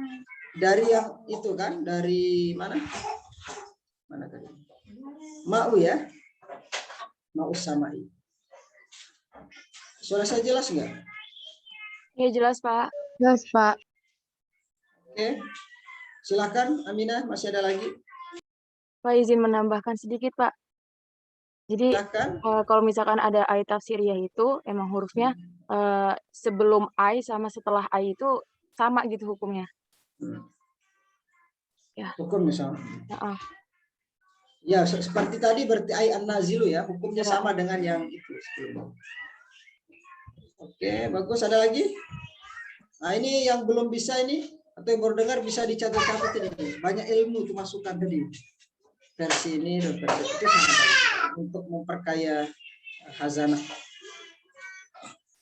dari yang itu kan? Dari mana? Mana tadi? Ma'u ya. Ma'us sama'i. Suara saya jelas enggak? Ya jelas Pak. Jelas Pak. Oke. Silakan Aminah, masih ada lagi? Pak izin menambahkan sedikit Pak. Jadi kalau misalkan ada ai tafsiriyah itu emang hurufnya sebelum ai sama setelah ai itu sama gitu hukumnya. Ya. Hukum misalnya. Ya, seperti tadi berarti ai an-nazilu ya, hukumnya sama dengan yang itu sebelumnya. Oke, bagus. Ada lagi? Nah, ini yang belum bisa ini atau yang baru dengar bisa dicatat-catat ini. Banyak ilmu itu masukkan tadi. Versi ini dan versi itu sangat bagus untuk memperkaya khazanah.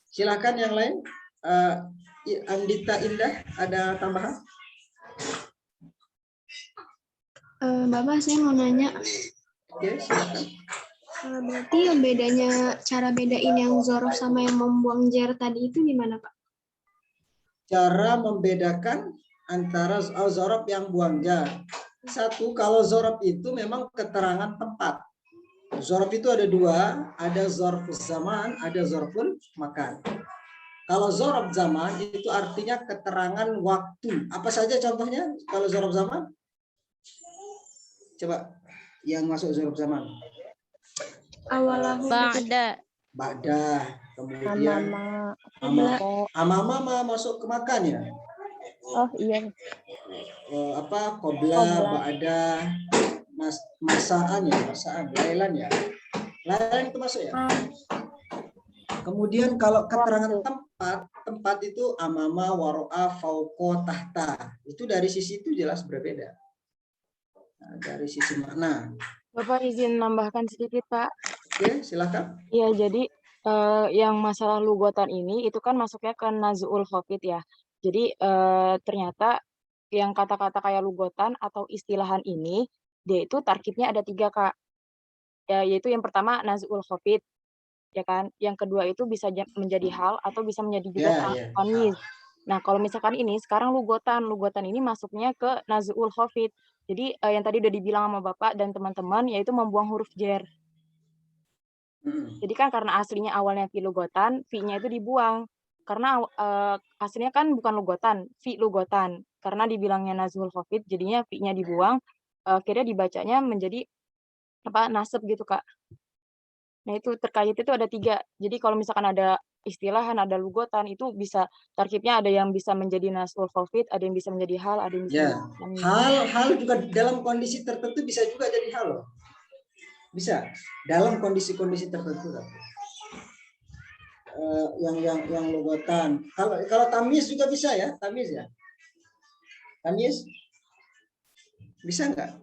Silakan yang lain. Andita Indah, ada tambahan? Bapak, saya mau nanya. Oke, silakan. Berarti yang bedanya, cara bedain yang zorof sama yang membuang jer tadi itu gimana, Pak? Cara membedakan antara zorof yang buang jar. Satu, kalau zorof itu memang keterangan tempat. Zorof itu ada dua, ada zorfus zaman, ada zorful makan. Kalau zorof zaman itu artinya keterangan waktu. Apa saja contohnya kalau zorof zaman? Coba yang masuk zorof zaman. Awalahu Ba'da, kemudian amama masuk ke makan ya. Oh iya. Qobla, ba'da, masaan, lailan ya. Lailan itu masuk ya. Kemudian kalau keterangan tempat itu amama, waro'a, fauqo, tahta. Itu dari sisi itu jelas berbeda. Nah, dari sisi makna. Bapak izin nambahkan sedikit, Pak. Oke, silakan. Ya, jadi yang masalah lugotan ini itu kan masuknya ke naz'ul khafid ya. Jadi ternyata yang kata-kata kayak lugotan atau istilahan ini dia itu tarkibnya ada 3, Kak. Ya, yaitu yang pertama naz'ul khafid, ya kan. Yang kedua itu bisa menjadi hal atau bisa menjadi juga tamyiz. Nah, kalau misalkan ini sekarang lugotan ini masuknya ke naz'ul khafid. Jadi yang tadi udah dibilang sama Bapak dan teman-teman yaitu membuang huruf jer. Jadi kan karena aslinya awalnya fi lugotan, fi-nya itu dibuang. Karena aslinya kan bukan lugotan, fi lugotan. Karena dibilangnya naz'ul khafid, jadinya fi-nya dibuang, akhirnya dibacanya menjadi nasab gitu, Kak. Nah, itu terkait itu ada 3. Jadi kalau misalkan ada istilahan, ada lugotan, itu bisa tarkibnya ada yang bisa menjadi naz'ul khafid, ada yang bisa menjadi hal, ada yang bisa hal juga dalam kondisi tertentu bisa juga jadi hal loh. Bisa dalam kondisi-kondisi tertentu. Yang lugotan. Kalau tamyiz juga bisa ya, tamyiz ya. Tamyiz bisa nggak?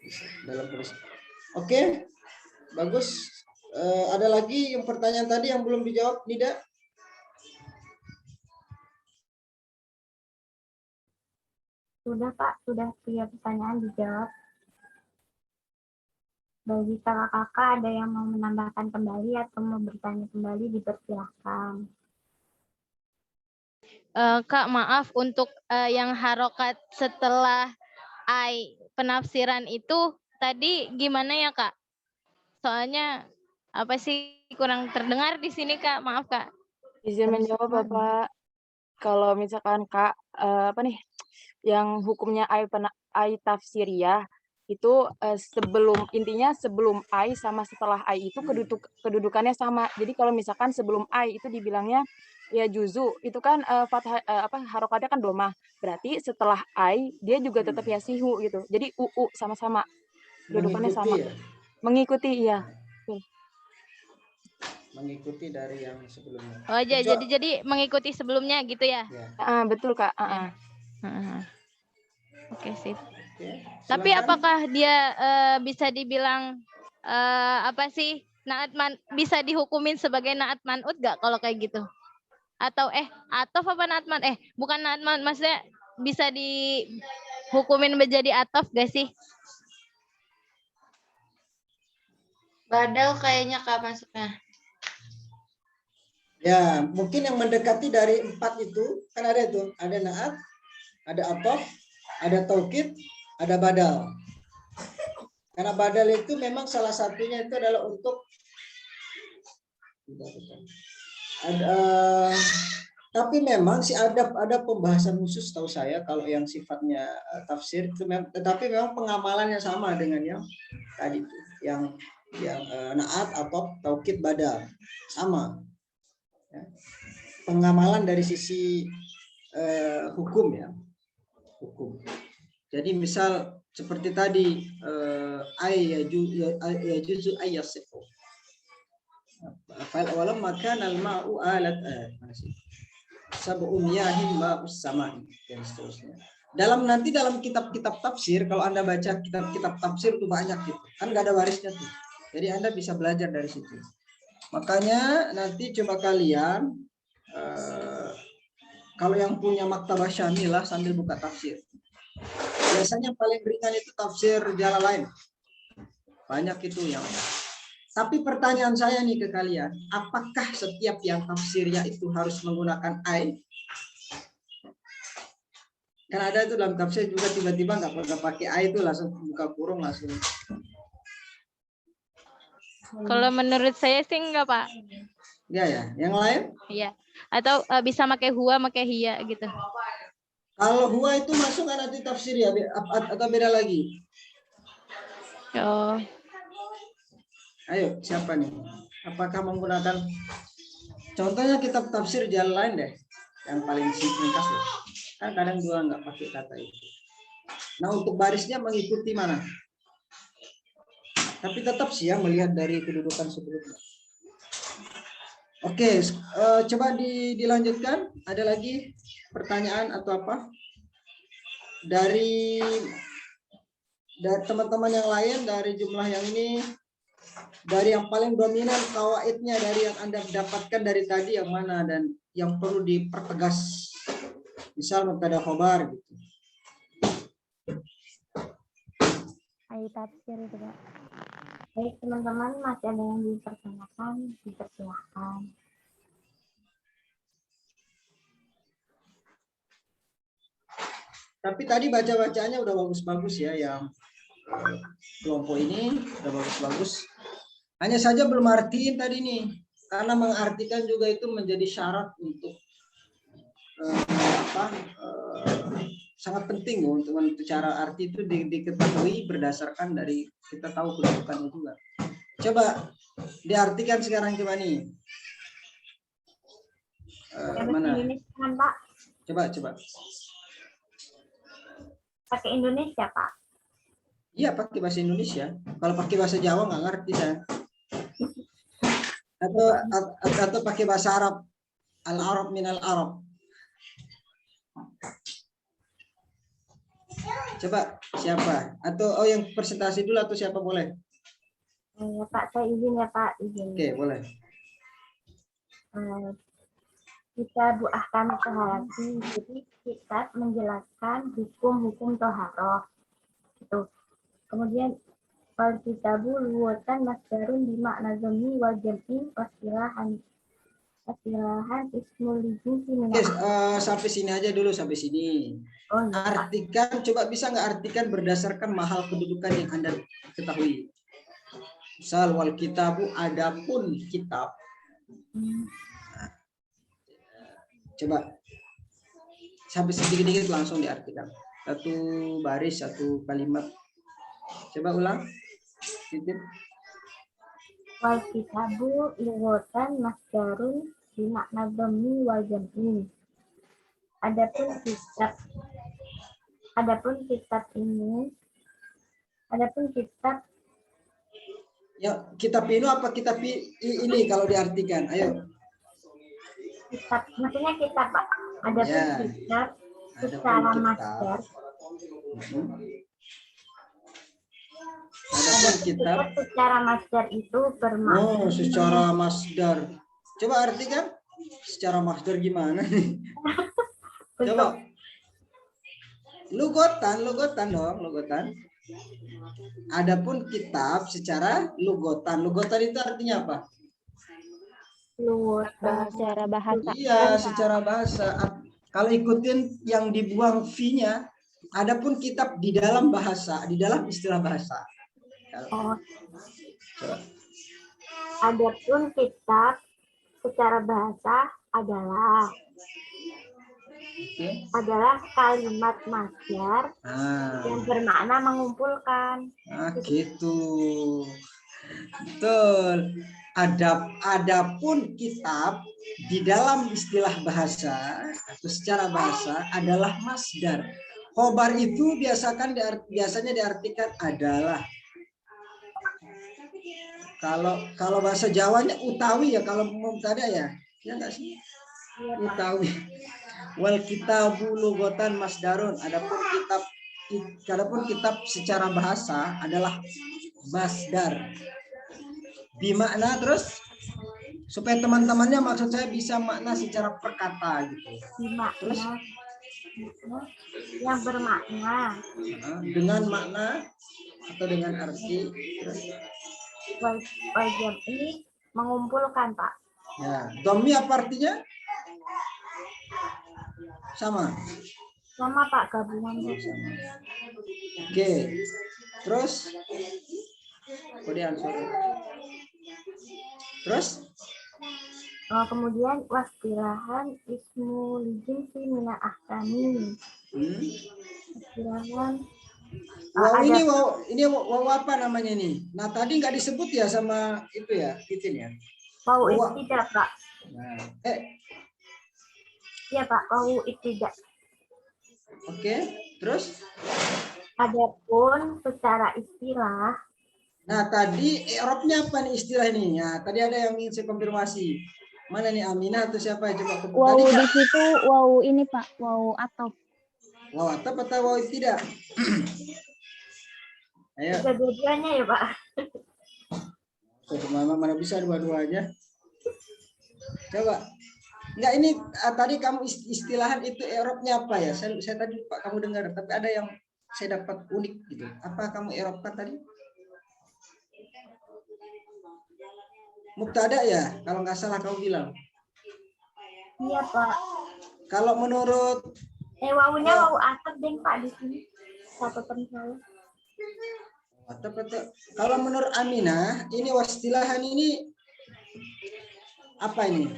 Bisa dalam kondisi. Oke, bagus. Ada lagi yang pertanyaan tadi yang belum dijawab, Nida? Sudah Pak, sudah punya pertanyaan dijawab. Bagi kakak-kakak ada yang mau menambahkan kembali atau mau bertanya kembali, dipersilahkan. Kak, maaf untuk yang harokat setelah penafsiran itu tadi gimana ya, Kak? Soalnya apa sih kurang terdengar di sini, Kak? Maaf, Kak. Izin menjawab, Bapak. Kalau misalkan Kak yang hukumnya ai tafsiriyah itu sebelum ai sama setelah ai itu kedudukannya sama. Jadi kalau misalkan sebelum ai itu dibilangnya ya juzu, itu kan harokatnya kan domah. Berarti setelah ai dia juga tetap yasihu gitu. Jadi sama-sama. Kedudukannya sama. Ya? Mengikuti ya. Mengikuti dari yang sebelumnya. Oh, jadi mengikuti sebelumnya gitu ya? Betul, Kak. Oke, sip. Oke, tapi apakah dia bisa dibilang naat bisa dihukumin sebagai naat man'ut gak kalau kayak gitu? Atau atof apa naat man? Bukan naat man, maksudnya bisa dihukumin menjadi atof gak sih? Badal kayaknya Kak masuknya. Ya, mungkin yang mendekati dari 4 itu kan ada naat, ada atof, ada taukid, ada badal. Karena badal itu memang salah satunya itu adalah untuk tapi memang ada pembahasan khusus tahu saya kalau yang sifatnya tafsir itu tetapi memang pengamalannya sama dengan yang tadi itu, yang naat atau taukid badal sama. Ya. Pengamalan dari sisi hukum ya. Hukum. Jadi misal seperti tadi yajuzu ayyasifu. Fa'al walam makan al-ma'u alat sab'un yahin ma'us sama dan seterusnya. Dalam kitab-kitab tafsir, kalau Anda baca kitab-kitab tafsir itu banyak gitu. Kan nggak ada warisnya tuh. Jadi Anda bisa belajar dari situ. Makanya nanti coba kalian kalau yang punya maktabah syamilah sambil buka tafsir. Biasanya paling ringan itu tafsir Jalalain. Banyak itu yang. Tapi pertanyaan saya nih ke kalian, apakah setiap yang tafsirnya itu harus menggunakan ai? Kan ada itu dalam tafsir juga tiba-tiba nggak pakai ai itu langsung buka kurung langsung. Kalau menurut saya sih enggak, Pak. Ya. Yang lain? Iya. Atau bisa pakai huwa, pakai hiya gitu. Kalau huwa itu masuk kan nanti tafsir ya atau beda lagi? Oh. Ayo, siapa nih? Apakah menggunakan contohnya kitab tafsir Jalalain deh, yang paling ringkas loh. Kan kadang juga nggak pakai kata itu. Nah, untuk barisnya mengikuti mana? Tapi tetap sih ya melihat dari kedudukan sebelumnya. Oke, coba dilanjutkan. Ada lagi pertanyaan atau apa? Dari teman-teman yang lain, dari jumlah yang ini, dari yang paling dominan kawaidnya, dari yang Anda dapatkan dari tadi yang mana dan yang perlu dipertegas. Misal mubtada khobar gitu. Ayo tafsir itu, Pak. Baik teman-teman, masih ada yang dipertanyakan, dipersilahkan. Tapi tadi baca-bacaannya udah bagus-bagus ya, yang kelompok ini udah bagus-bagus. Hanya saja belum artiin tadi nih, karena mengartikan juga itu menjadi syarat untuk sangat penting untuk cara arti itu diketahui berdasarkan dari kita tahu kedudukannya juga. Coba diartikan sekarang coba nih. Mana? Indonesia, Pak. Coba. Pakai Indonesia, Pak. Iya, pakai bahasa Indonesia. Kalau pakai bahasa Jawa nggak ngerti saya. Atau pakai bahasa Arab. Al-Arab minal Arab. Coba siapa? Atau yang presentasi dulu atau siapa boleh? Ya Pak, saya izin ya Pak, izin. Oke, boleh. Kita ahkam toharati, jadi kita menjelaskan hukum-hukum toharoh. Itu. Kemudian wal kitabu luwatan masdarun bimakna dhammi wal jam'i wasilahan ismul jinsi min. Sampai sini aja dulu, sampai sini. Oh, iya, artikan, coba bisa nggak artikan berdasarkan mahal kedudukan yang Anda ketahui. Misal wal kitabu, adapun kitab. Coba sampai sedikit-sedikit langsung diartikan. Satu baris, satu kalimat. Coba ulang. Wal kitabu lughatan masdarun bimakna dhammi wal jam'i. Adapun kitab ya, kitab ini apa kitab ini kalau diartikan? Ayo. Kitab, maksudnya kitab, Pak. Adapun kitab secara masdar. Adapun kitab secara masdar itu bermakna. Oh, secara masdar. Coba artikan secara masdar gimana nih? Coba. Lugotan dong. Adapun kitab secara lugotan. Lugotan itu artinya apa? Secara bahasa. Iya, secara bahasa. Kalau ikutin yang dibuang V-nya, adapun kitab di dalam bahasa, di dalam istilah bahasa. Oh. Adapun kitab secara bahasa adalah kalimat masdar yang bermakna mengumpulkan. Gitu. Betul. Adapun kitab di dalam istilah bahasa atau secara bahasa adalah masdar. Khobar itu biasanya diartikan adalah. Kalau bahasa Jawanya utawi ya, kalau mubtada ya enggak sih? Utawi. Wal kitabu lughatan masdarun. Adapun kitab secara bahasa adalah masdar. Bimakna terus supaya teman-temannya maksud saya bisa makna secara perkata gitu. Terus yang bermakna dengan makna atau dengan arti terus wajib ini mengumpulkan, Pak. Ya, dhammi apa artinya? Sama, Pak, gabungan. Oke. Terus kemudian kemudian wastilahan ismul jinsi mina ahkami. Wastilahan ini wow apa namanya nih? Nah, tadi nggak disebut ya sama itu ya, Titin ya. Wow tidak, Pak. Nah, Iya, Pak, wow tidak. Oke, terus? Adapun secara istilah. Nah, tadi i'rabnya apa nih istilah ini? Ya, tadi ada yang ingin saya konfirmasi. Mana nih Aminah atau siapa? Coba Wow tadi di situ, wow ini Pak, wow atau. wow atap atau wow tidak? Ayo. Bisa dua-duanya ya Pak. Mana bisa dua-duanya? Coba. Enggak, ini tadi kamu istilahan itu i'rabnya apa ya? Saya tadi Pak kamu dengar, tapi ada yang saya dapat unik gitu. Apa kamu i'rabkan tadi? Mubtada ya, kalau nggak salah kamu bilang. Iya Pak. Kalau menurut wawunya wawu atap deh Pak di sini. Catatan saya. Kalau menurut Aminah, ini wastilahan ini apa ini?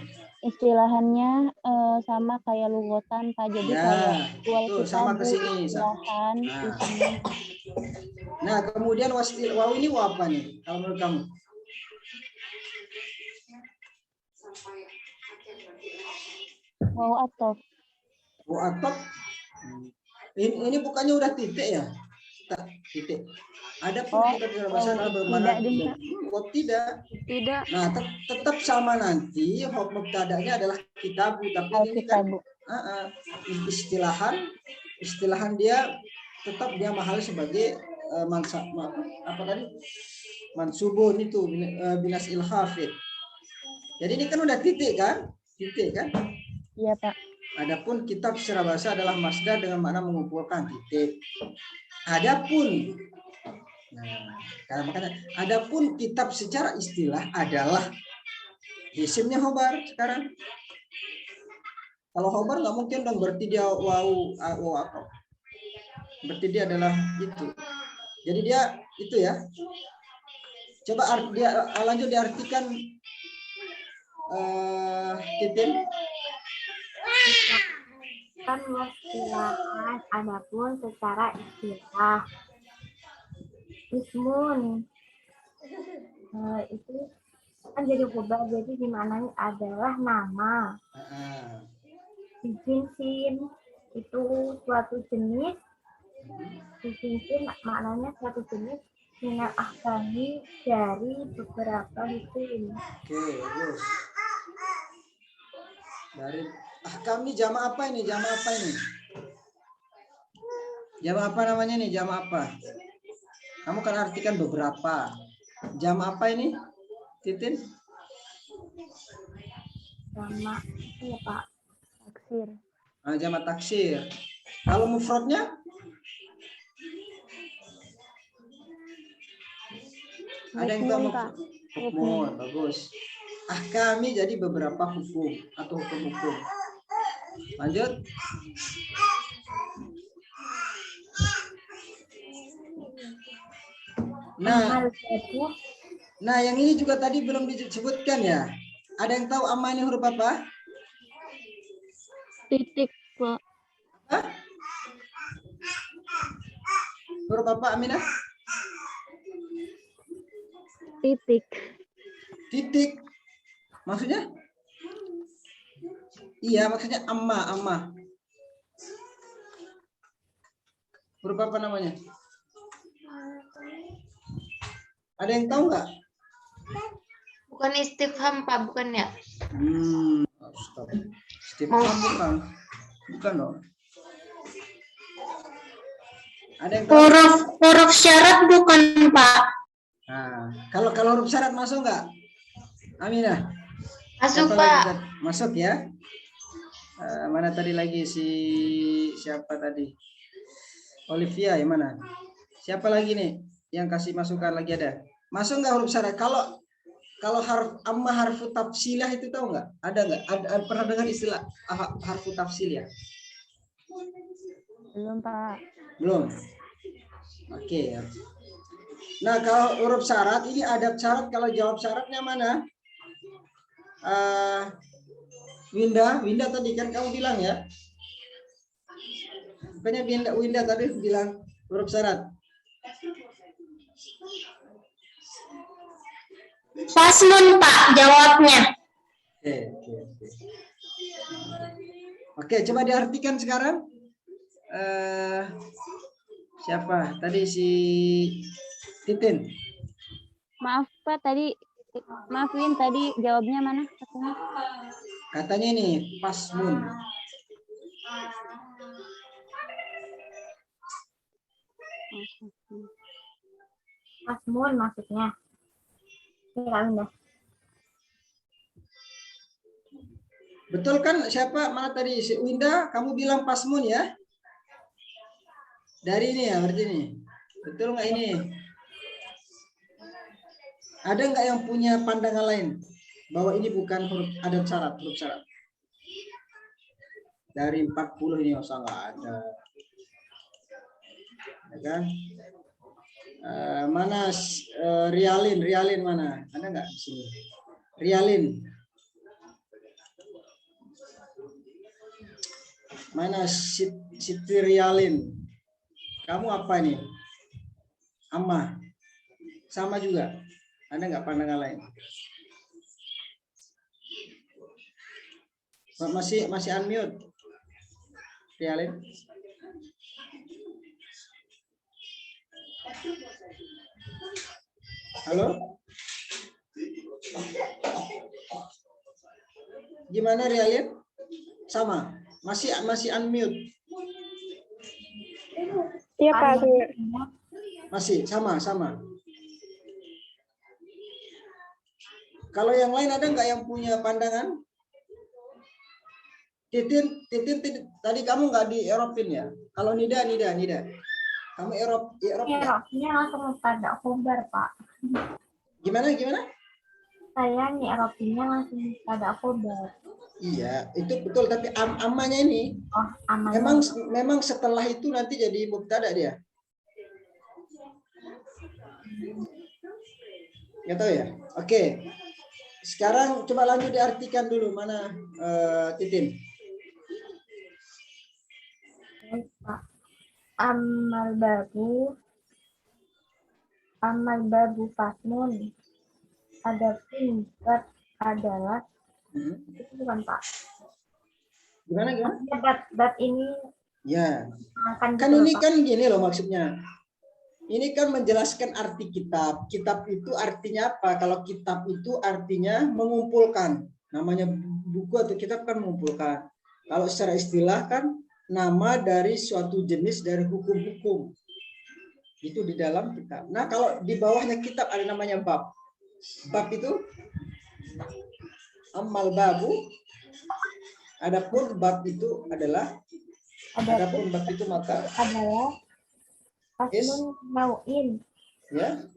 Istilahannya sama kayak lugotan Pak. Jadi Ya, kayak wal tuh, sama ke kitabu, sini. istilahan, isinya. Nah, kemudian wawu ini wawu apa nih? Kalau menurut kamu? Wow atau. Wow atau? Ini bukannya udah titik ya? Titik. Ada pun kita dalam bahasa bermana tidak. Tidak. Nah, tetap sama nanti mubtada'nya adalah kitabu, tapi ini kan istilahan dia tetap dia mahal sebagai mansubun itu binas ilhafid. Jadi ini kan udah titik kan? Titik kan? Iya Pak. Adapun kitab secara bahasa adalah masdar dengan makna mengumpulkan titik. Adapun makanya adapun kitab secara istilah adalah isimnya khobar sekarang. Kalau khobar nggak mungkin dong, berarti dia wawu apa? Berarti dia adalah itu. Jadi dia itu ya. Coba dia lanjut diartikan titik. Kan wastilahan adapun secara istilah. Ismun itu kan jadi khobar, jadi dimaknai adalah nama. Jinsin itu suatu jenis. Jinsin maknanya suatu jenis minal ahkami dari beberapa hukum. Oke, bagus. Dari ahkam ini jama apa ini? Jama apa ini? Jama apa namanya nih? Jama apa? Kamu kan artikan beberapa. Jama apa ini? Titin? Jama ya Pak. Taksir. Nah, jama taksir. Kalau mufradnya? Ada yang tahu? Hukmun, bagus. Ahkami jadi beberapa hukum atau hukum-hukum. Lanjut. Nah, yang ini juga tadi belum disebutkan ya. Ada yang tahu amma ini huruf apa? Titik, Pak. Apa? Huruf apa, Aminah? Titik. Titik. Maksudnya? Iya, maksudnya amma. Huruf apa namanya? Ada yang tahu nggak? Bukan istifham Pak, bukan ya? Istifham bukan dong. Ada yang tahu? Huruf syarat bukan Pak. Nah, kalau huruf syarat masuk nggak? Aminah? Masuk Pak. Masuk ya. Mana tadi lagi siapa tadi? Olivia yang mana? Siapa lagi nih yang kasih masukan lagi ada? Masuk nggak huruf syarat? Kalau harfu tafsilah itu tahu nggak? Ada nggak? Ada pernah dengar istilah harfu tafsil ya? Belum Pak. Belum. Oke. Nah, kalau huruf syarat ini ada syarat. Kalau jawab syaratnya mana? Winda tadi kan kamu bilang ya. Bukannya Winda tadi bilang huruf syarat. Faslun Pak jawabnya. Oke, coba diartikan sekarang. siapa? Tadi si Titin. Maaf Pak, tadi maafin tadi jawabnya mana katanya? Katanya ini pasmun. Pasmun maksudnya. Ya, Betul kan? Siapa? Mana tadi? Si Winda, kamu bilang pasmun ya? Dari ini ya, berarti ini. Betul nggak ini? Ada nggak yang punya pandangan lain? Bahwa ini bukan huruf adat syarat, huruf syarat. Dari 40 ini masa nggak ada. Ya kan? Mana Rialin mana? Ada nggak di sini? Rialin. Mana Siti Rialin? Kamu apa nih? Amma. Sama juga. Ada nggak pandangan lain? Masih unmute. Rialin. Halo? Gimana Rialin? Sama? Masih unmute? Iya Pak. Masih sama. Kalau yang lain ada nggak yang punya pandangan? Titin, tadi kamu nggak di Eropin ya? Kalau Nida. Kamu Erop Eropnya langsung pada khobar, Pak. Gimana? Saya nih Eropnya langsung pada khobar. Iya, itu betul. Tapi amanya ini, Amanya. memang setelah itu nanti jadi mubtada dia. Nggak tahu ya? Oke. Sekarang coba lanjut diartikan dulu. Mana Titin? Amal babu fasmun. Adapun bab adalah itu bukan Pak. Gimana? Bab ini ya. Kan ini kan gini loh maksudnya. Ini kan menjelaskan arti kitab. Kitab itu artinya apa? Kalau kitab itu artinya mengumpulkan. Namanya buku atau kitab kan mengumpulkan. Kalau secara istilah kan nama dari suatu jenis dari hukum-hukum. Itu di dalam kitab. Nah, kalau di bawahnya kitab ada namanya bab. Bab itu amal babu. Adapun bab itu adalah maka adalah asmun nau'in. Ya.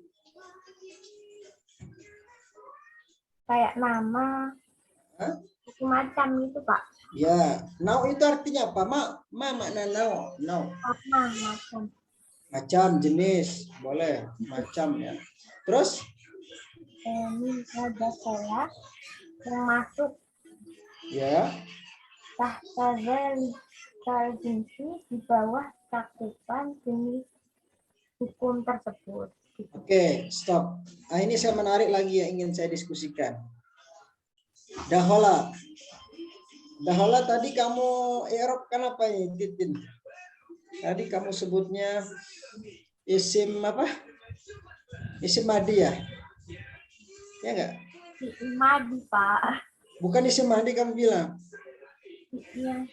Kayak nama. Macam itu, Pak. Ya, nau itu artinya apa? Makna nau. Macam, jenis, boleh, macam ya. Terus? Ini ada saya yang masuk. Ya. Tahta jinsi di bawah cakupan jenis hukum tersebut. Oke, stop. Nah, ini saya menarik lagi yang ingin saya diskusikan. Dahola tadi kamu Eropkan apa ini, Titin? Tadi kamu sebutnya isim apa? Isim madi ya? Ya enggak? Isim madi, Pak. Bukan isim madi kamu bilang? Iya.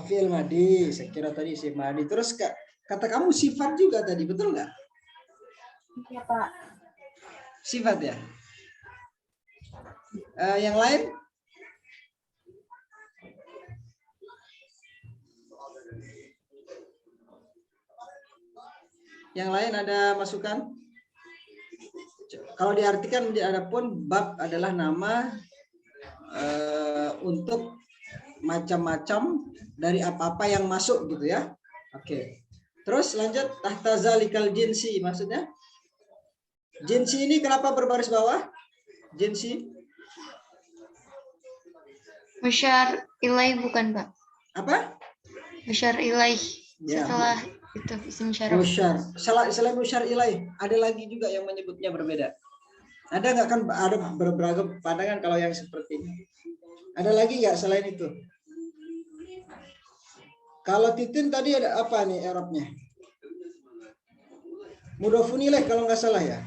Fi'il madi, saya kira tadi isim madi. Terus kata kamu sifat juga tadi, betul nggak? Iya, Pak. Sifat ya? Yang lain? Yang lain ada masukan? Kalau diartikan adapun bab adalah nama untuk macam-macam dari apa-apa yang masuk gitu ya. Oke. Terus lanjut tahta zalikal jinsi, maksudnya? Jinsi ini kenapa berbaris bawah? Jinsi? Musyar ilaih bukan, Pak? Apa? Musyar ilaih. Ya. Setelah itu isim syaraf. Musyar. Selain musyar ilaih, ada lagi juga yang menyebutnya berbeda. Ada nggak kan ada beragam pandangan kalau yang seperti ini? Ada lagi nggak selain itu? Kalau titin tadi ada apa nih i'rabnya? Mudhofun ilaih kalau nggak salah ya.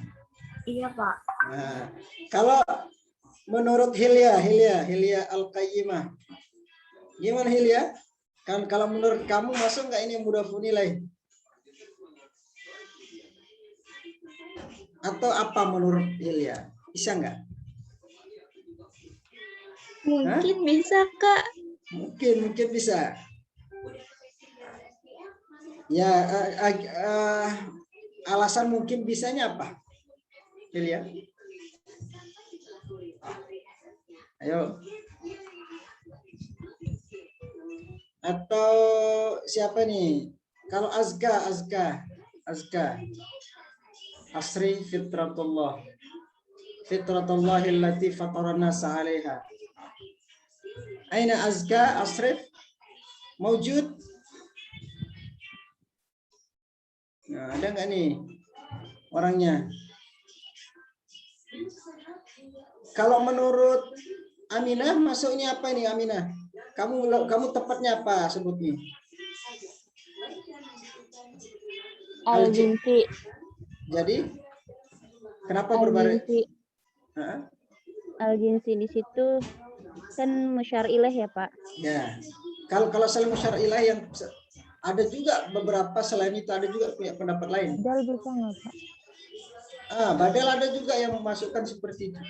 Iya, Pak. Nah, kalau menurut Hilya Al-Qayyimah, gimana Hilya? Kan kalau menurut kamu masuk nggak ini mudhofun ilaih? Atau apa menurut Hilya? Bisa nggak? Mungkin bisa, Kak. Mungkin bisa. Ya, alasan mungkin bisanya apa? Hilya? Ayo. Atau siapa nih? Kalau Azka. Asri fitratullah. Fitratullahil lati fataran nasa 'alaiha. Aina Azka Asrif? Mawjud? Nah, ada nggak nih orangnya? Kalau menurut Aminah masuknya apa ini Aminah? Kamu tepatnya apa sebutnya? Al-jinsi. Jadi kenapa berbaris? Al-jinsi di situ kan musyar ilaih ya, Pak. Ya. Kalau selain musyar ilaih yang ada juga beberapa selain itu ada juga punya pendapat lain. Badal bisa nggak, Pak? Badal ada juga yang memasukkan seperti itu.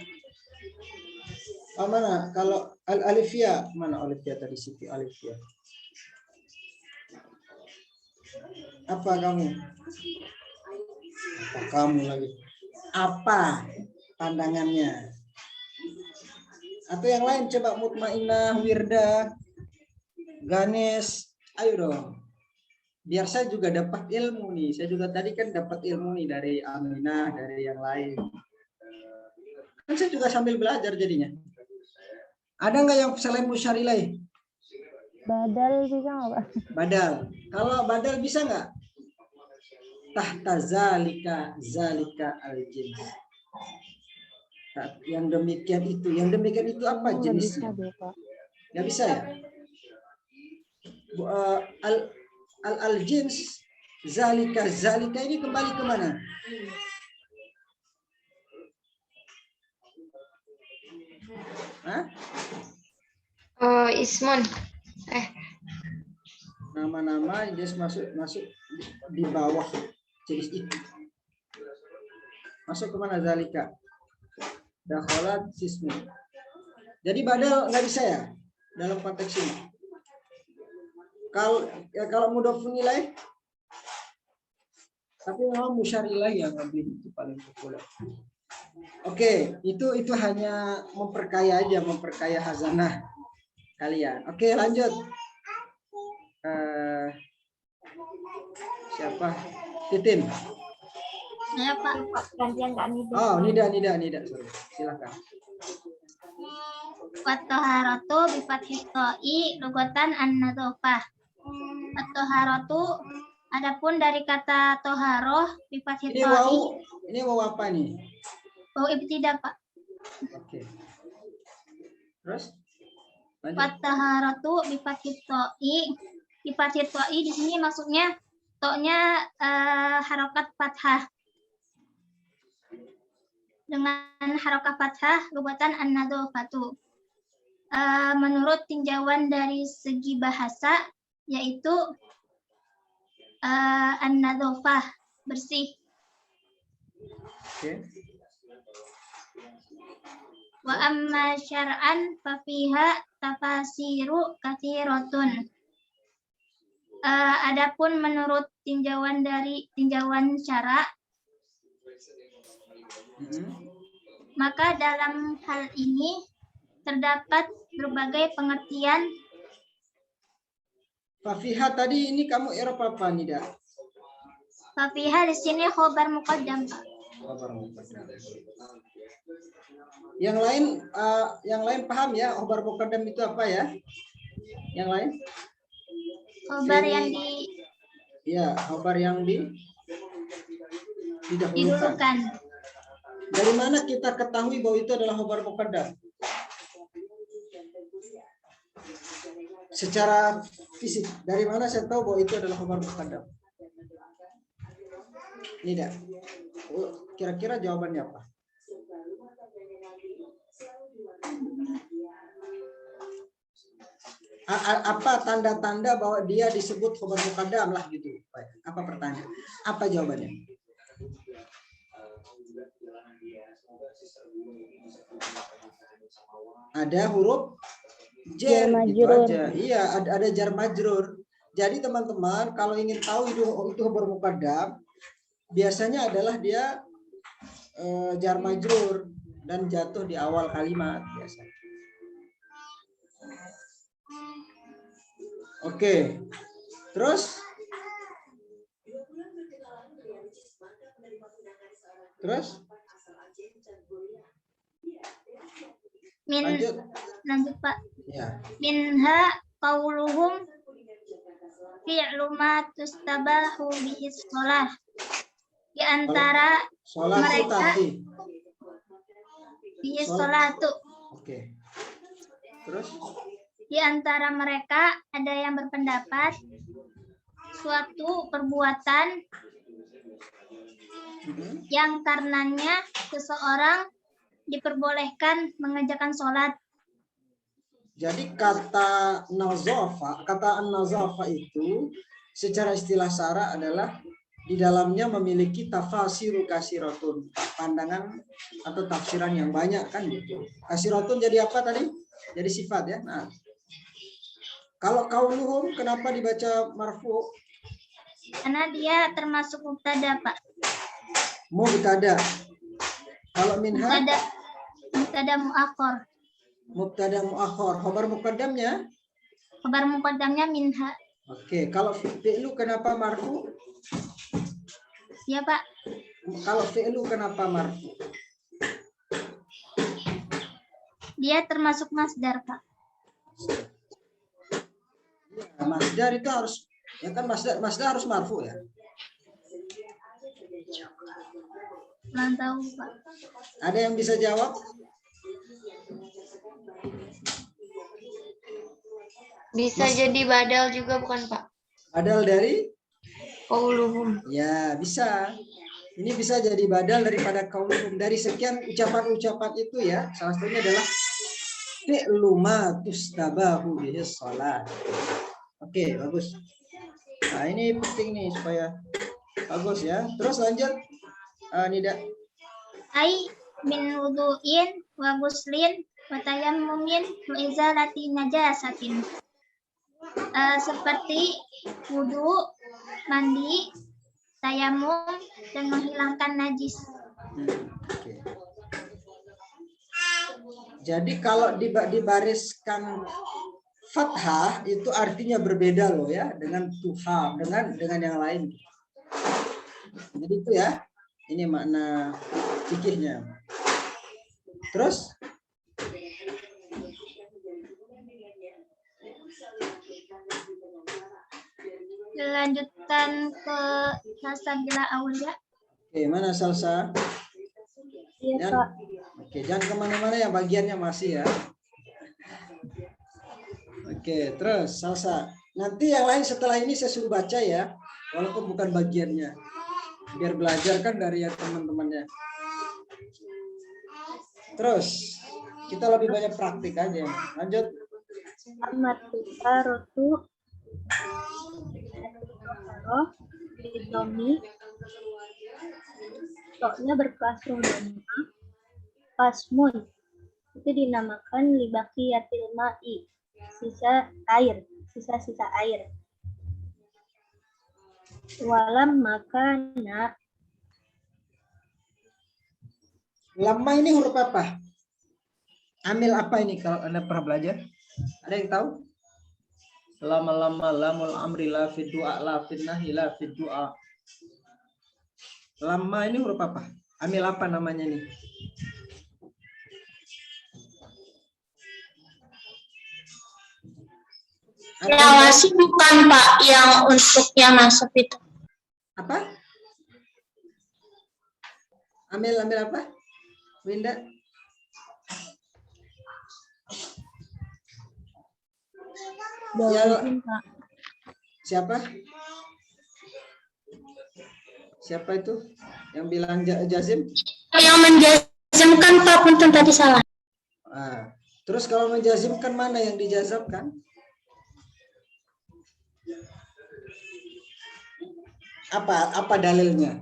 Mana? Kalau Alifia, mana Alifia tadi Siti Alifia? Apa kamu? Apa kamu lagi? Apa pandangannya? Atau yang lain coba Mutmainah, Wirda, Ganes, ayo dong. Biar saya juga dapat ilmu nih. Saya juga tadi kan dapat ilmu nih dari Aminah, dari yang lain. Kan saya juga sambil belajar jadinya. Ada nggak yang selain musyar ilaih? Badal bisa nggak, Pak? Badal. Kalau badal bisa nggak? Tahta zalika al-jins. Yang demikian itu apa jenisnya? Nggak bisa ya? Al-jins zalika ini kembali ke mana? Ismun. Nama-nama jenis masuk di bawah jenis itu. Masuk ke mana zalika? Dakhalat sismi. Jadi badal nggak bisa ya dalam konteks ini. Kalau mudhofun ilaih, tapi memang musyar ilaih yang lebih itu paling populer. Oke, itu hanya memperkaya hazanah kalian. Oke, lanjut. Siapa? Titin. Ya, Pak. Gantian Kak Nida. Oh, Nida. Sorry. Silakan. Wat-taharatu bi fathhi ta'i lugatan an-nadzafah. At-taharatu adapun dari kata toharoh bi fathhi ta'i. Ini wau apa nih? Wau ibtidah, Pak. Oke. Terus? Wat-taharatu bi fathhi ta'i. Bi fathhi ta'i di sini maksudnya to-nya harokat fathah. Dengan harokat fathah lugatan an-nadzafatu. Menurut tinjauan dari segi bahasa yaitu an-nadzafah, bersih. Okay. Wa amma syar'an fa fiha tafasiru katsiratun. Adapun menurut tinjauan syara, maka dalam hal ini terdapat berbagai pengertian. Fafiha tadi ini kamu i'rab apa Nida? Fafiha di sini khobar muqaddam, Pak. Yang lain paham ya khobar muqaddam itu apa ya? Yang lain? Khobar yang khobar yang didahulukan. Dari mana kita ketahui bahwa itu adalah khobar muqaddam? Secara fisik. Dari mana saya tahu bahwa itu adalah khabar muqaddam? Tidak. Kira-kira jawabannya apa? Apa tanda-tanda bahwa dia disebut khabar muqaddam lah gitu? Apa pertanyaan? Apa jawabannya? Ada huruf jar gitu aja. Iya, ada jar majrur. Jadi teman-teman kalau ingin tahu itu khabar muqaddam, biasanya adalah dia jar majrur dan jatuh di awal kalimat biasanya. Oke. Terus? Lanjut Pak. Ya. Minha qauluhum fi'lu ma tustabahu bihi shalah. Di antara mereka bihi sholatu. Oke. Terus? Di antara mereka ada yang berpendapat suatu perbuatan yang karenanya seseorang diperbolehkan mengerjakan sholat. Jadi kata an-nazafa itu secara istilah syara adalah di dalamnya memiliki tafasiru kasiratun, pandangan atau tafsiran yang banyak kan gitu. Kasiratun jadi apa tadi? Jadi sifat ya. Nah, kalau qauluhum kenapa dibaca marfu? Karena dia termasuk mubtada, Pak. Mubtada. Kalau minha? Mubtada muakhar. Mubtada muakhar. Khabar muqaddamnya? Khabar muqaddamnya minha. Oke, kalau fi'lu kenapa marfu? Ya, Pak. Kalau fi'lu kenapa marfu? Dia termasuk masdar, Pak. Ya, masdar itu harus, ya kan masdar harus marfu ya. Kurang tahu, Pak. Ada yang bisa jawab? Bisa jadi badal juga bukan Pak? Badal dari? Qauluhum. Ya, bisa. Ini bisa jadi badal daripada qauluhum. Dari sekian ucapan-ucapan itu ya, salah satunya adalah fi'lu ma tustabahu bihi shalah. Oke, bagus. Nah, ini penting nih supaya bagus ya. Terus lanjut. Nida. Ai min wudu'in wa guslin wa tayammumin wa izalati najasatin. Seperti wudu, mandi, tayamum, dan menghilangkan najis. Okay. Jadi kalau dibariskan fathah itu artinya berbeda loh ya dengan tuha, dengan yang lain. Jadi itu ya. Ini makna fikihnya. Terus? Dilanjutkan ke Salsabila Aulia. Oke, mana Salsa? Iya, Pak. Oke, jangan kemana-mana ya, bagiannya masih ya. Oke, terus Salsa. Nanti yang lain setelah ini saya suruh baca ya, walaupun bukan bagiannya. Biar belajar kan dari teman-temannya. Terus kita lebih banyak praktik aja. Lanjut. Amatusarotu Domi Toknya berkasrung doma Pasmun itu dinamakan libaqiyatil ma'i, sisa air. Walam makana. Lama ini huruf apa? Amil apa ini kalau Anda pernah belajar? Ada yang tahu? Lama-lama lamul amri la fid du'a la fid nahi la fid du'a. Lama ini huruf apa? Amil apa namanya nih? Lawasi bukan Pak yang untuknya masuk itu. Apa? Ambil apa? Winda? Lazim, Pak. Siapa? Siapa itu yang bilang jazim? Yang menjazimkan Pak, punten tadi salah. Terus kalau menjazimkan mana yang dijazamkan? Apa dalilnya?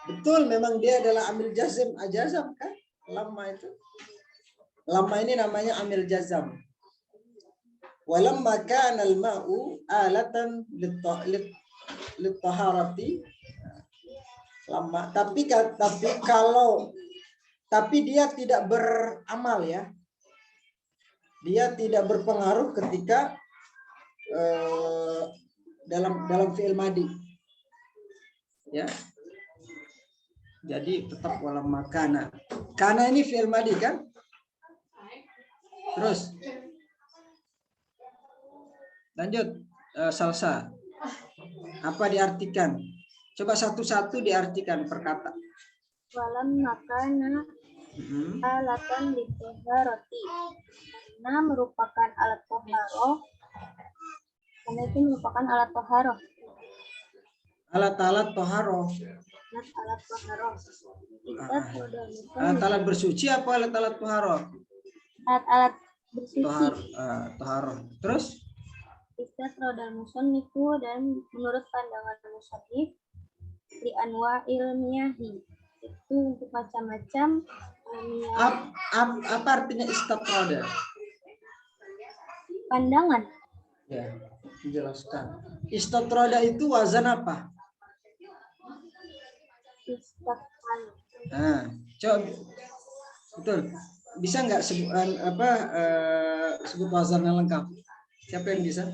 Betul, memang dia adalah amil jazim, ajazam kan? Lamma itu. Lamma ini namanya amil jazam. Walamma kana al-ma'u alatan lit-taharati. Lamma, tapi dia tidak beramal ya. Dia tidak berpengaruh ketika dalam fi'il madi. Ya. Jadi tetap walamma kana. Kana ini fi'il madi kan? Terus lanjut, Salsa. Apa diartikan? Coba satu-satu diartikan per kata. Walam makana alatan litaharati. Karena merupakan alat toharoh. Karena itu merupakan alat toharoh. Alat-alat toharoh. Alat toharoh. Alat-alat bersuci apa alat-alat toharoh? Alat-alat bersuci. Toharoh. Terus? Istat rodal musannifu, dan menurut pandangan musannif di anwa ilmiahi itu untuk macam-macam apa artinya istatroda? Pandangan. Ya, jelaskan. Istatroda itu wazan apa? Istatkan. Nah, coba betul. Bisa nggak sebut wazan yang lengkap? Siapa yang bisa?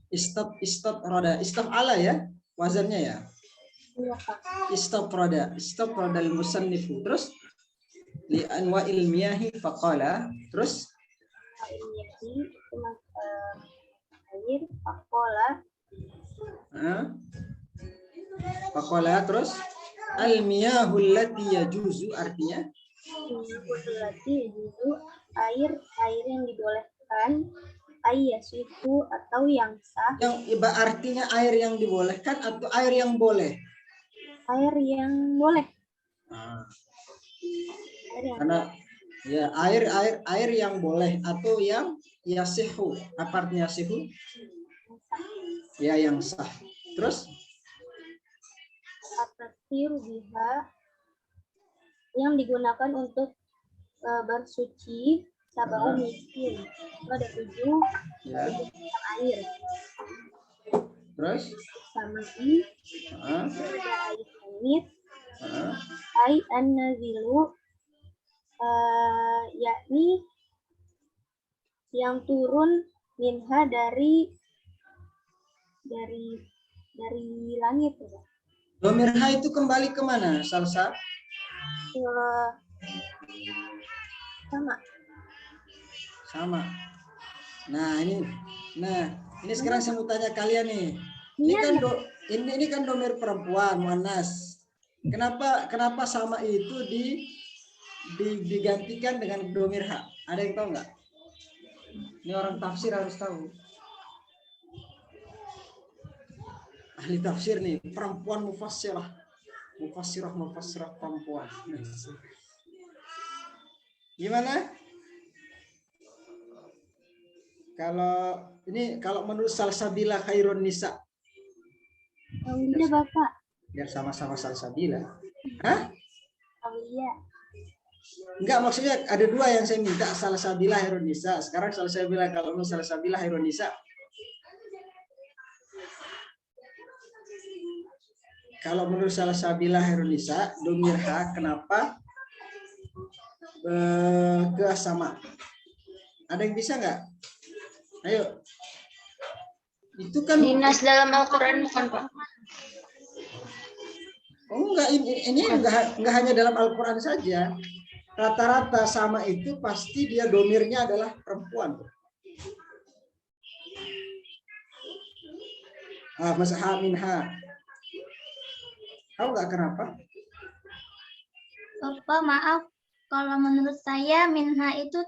Istop roda, istop ala ya, wazannya ya. Istop roda al-musannifu. Terus li anwa ilmiyahi faqala. Terus air faqala. Terus al-miyahul lati yajuzu artinya air yang dibolehkan, ayyasihu atau yang sah. Yang artinya air yang dibolehkan atau air yang boleh? Air yang boleh. Karena ya air yang boleh atau yang yasihu. Apa artinya yasihu? Ya, yang sah. Terus at-tathhir biha, yang digunakan untuk bersuci sabau miskin. Itu ada 7 air. Terus Sama ada air langit, ai an-nazilu, yakni yang turun minha dari langit. Domirha itu kembali kemana, Salsa? Sama. Nah ini sekarang saya mau tanya kalian nih. Ini kan domir perempuan, muannas. Kenapa sama itu digantikan dengan domir ha? Ada yang tahu nggak? Ini orang tafsir harus tahu. Ahli tafsir nih, perempuan mufassirah perempuan. Gimana? Kalau menurut Salsabila khairun nisa. Iya, Bapak. Biar sama-sama Salsabila. Hah? Iya. Enggak, maksudnya ada 2 yang saya minta, Salsabila khairun nisa. Sekarang Salsabila, kalau menurut Salsabila khairun nisa. Kalau menurut Salsabila khairun nisa, domirha kenapa ke sama? Ada yang bisa nggak? Ayo. Itu kan dinas dalam Al-Qur'an bukan, Pak? Oh enggak, ini enggak hanya dalam Al-Qur'an saja. Rata-rata sama itu pasti dia domirnya adalah perempuan. Masha minha. Tahu nggak kenapa? Bapak, maaf. Kalau menurut saya minha itu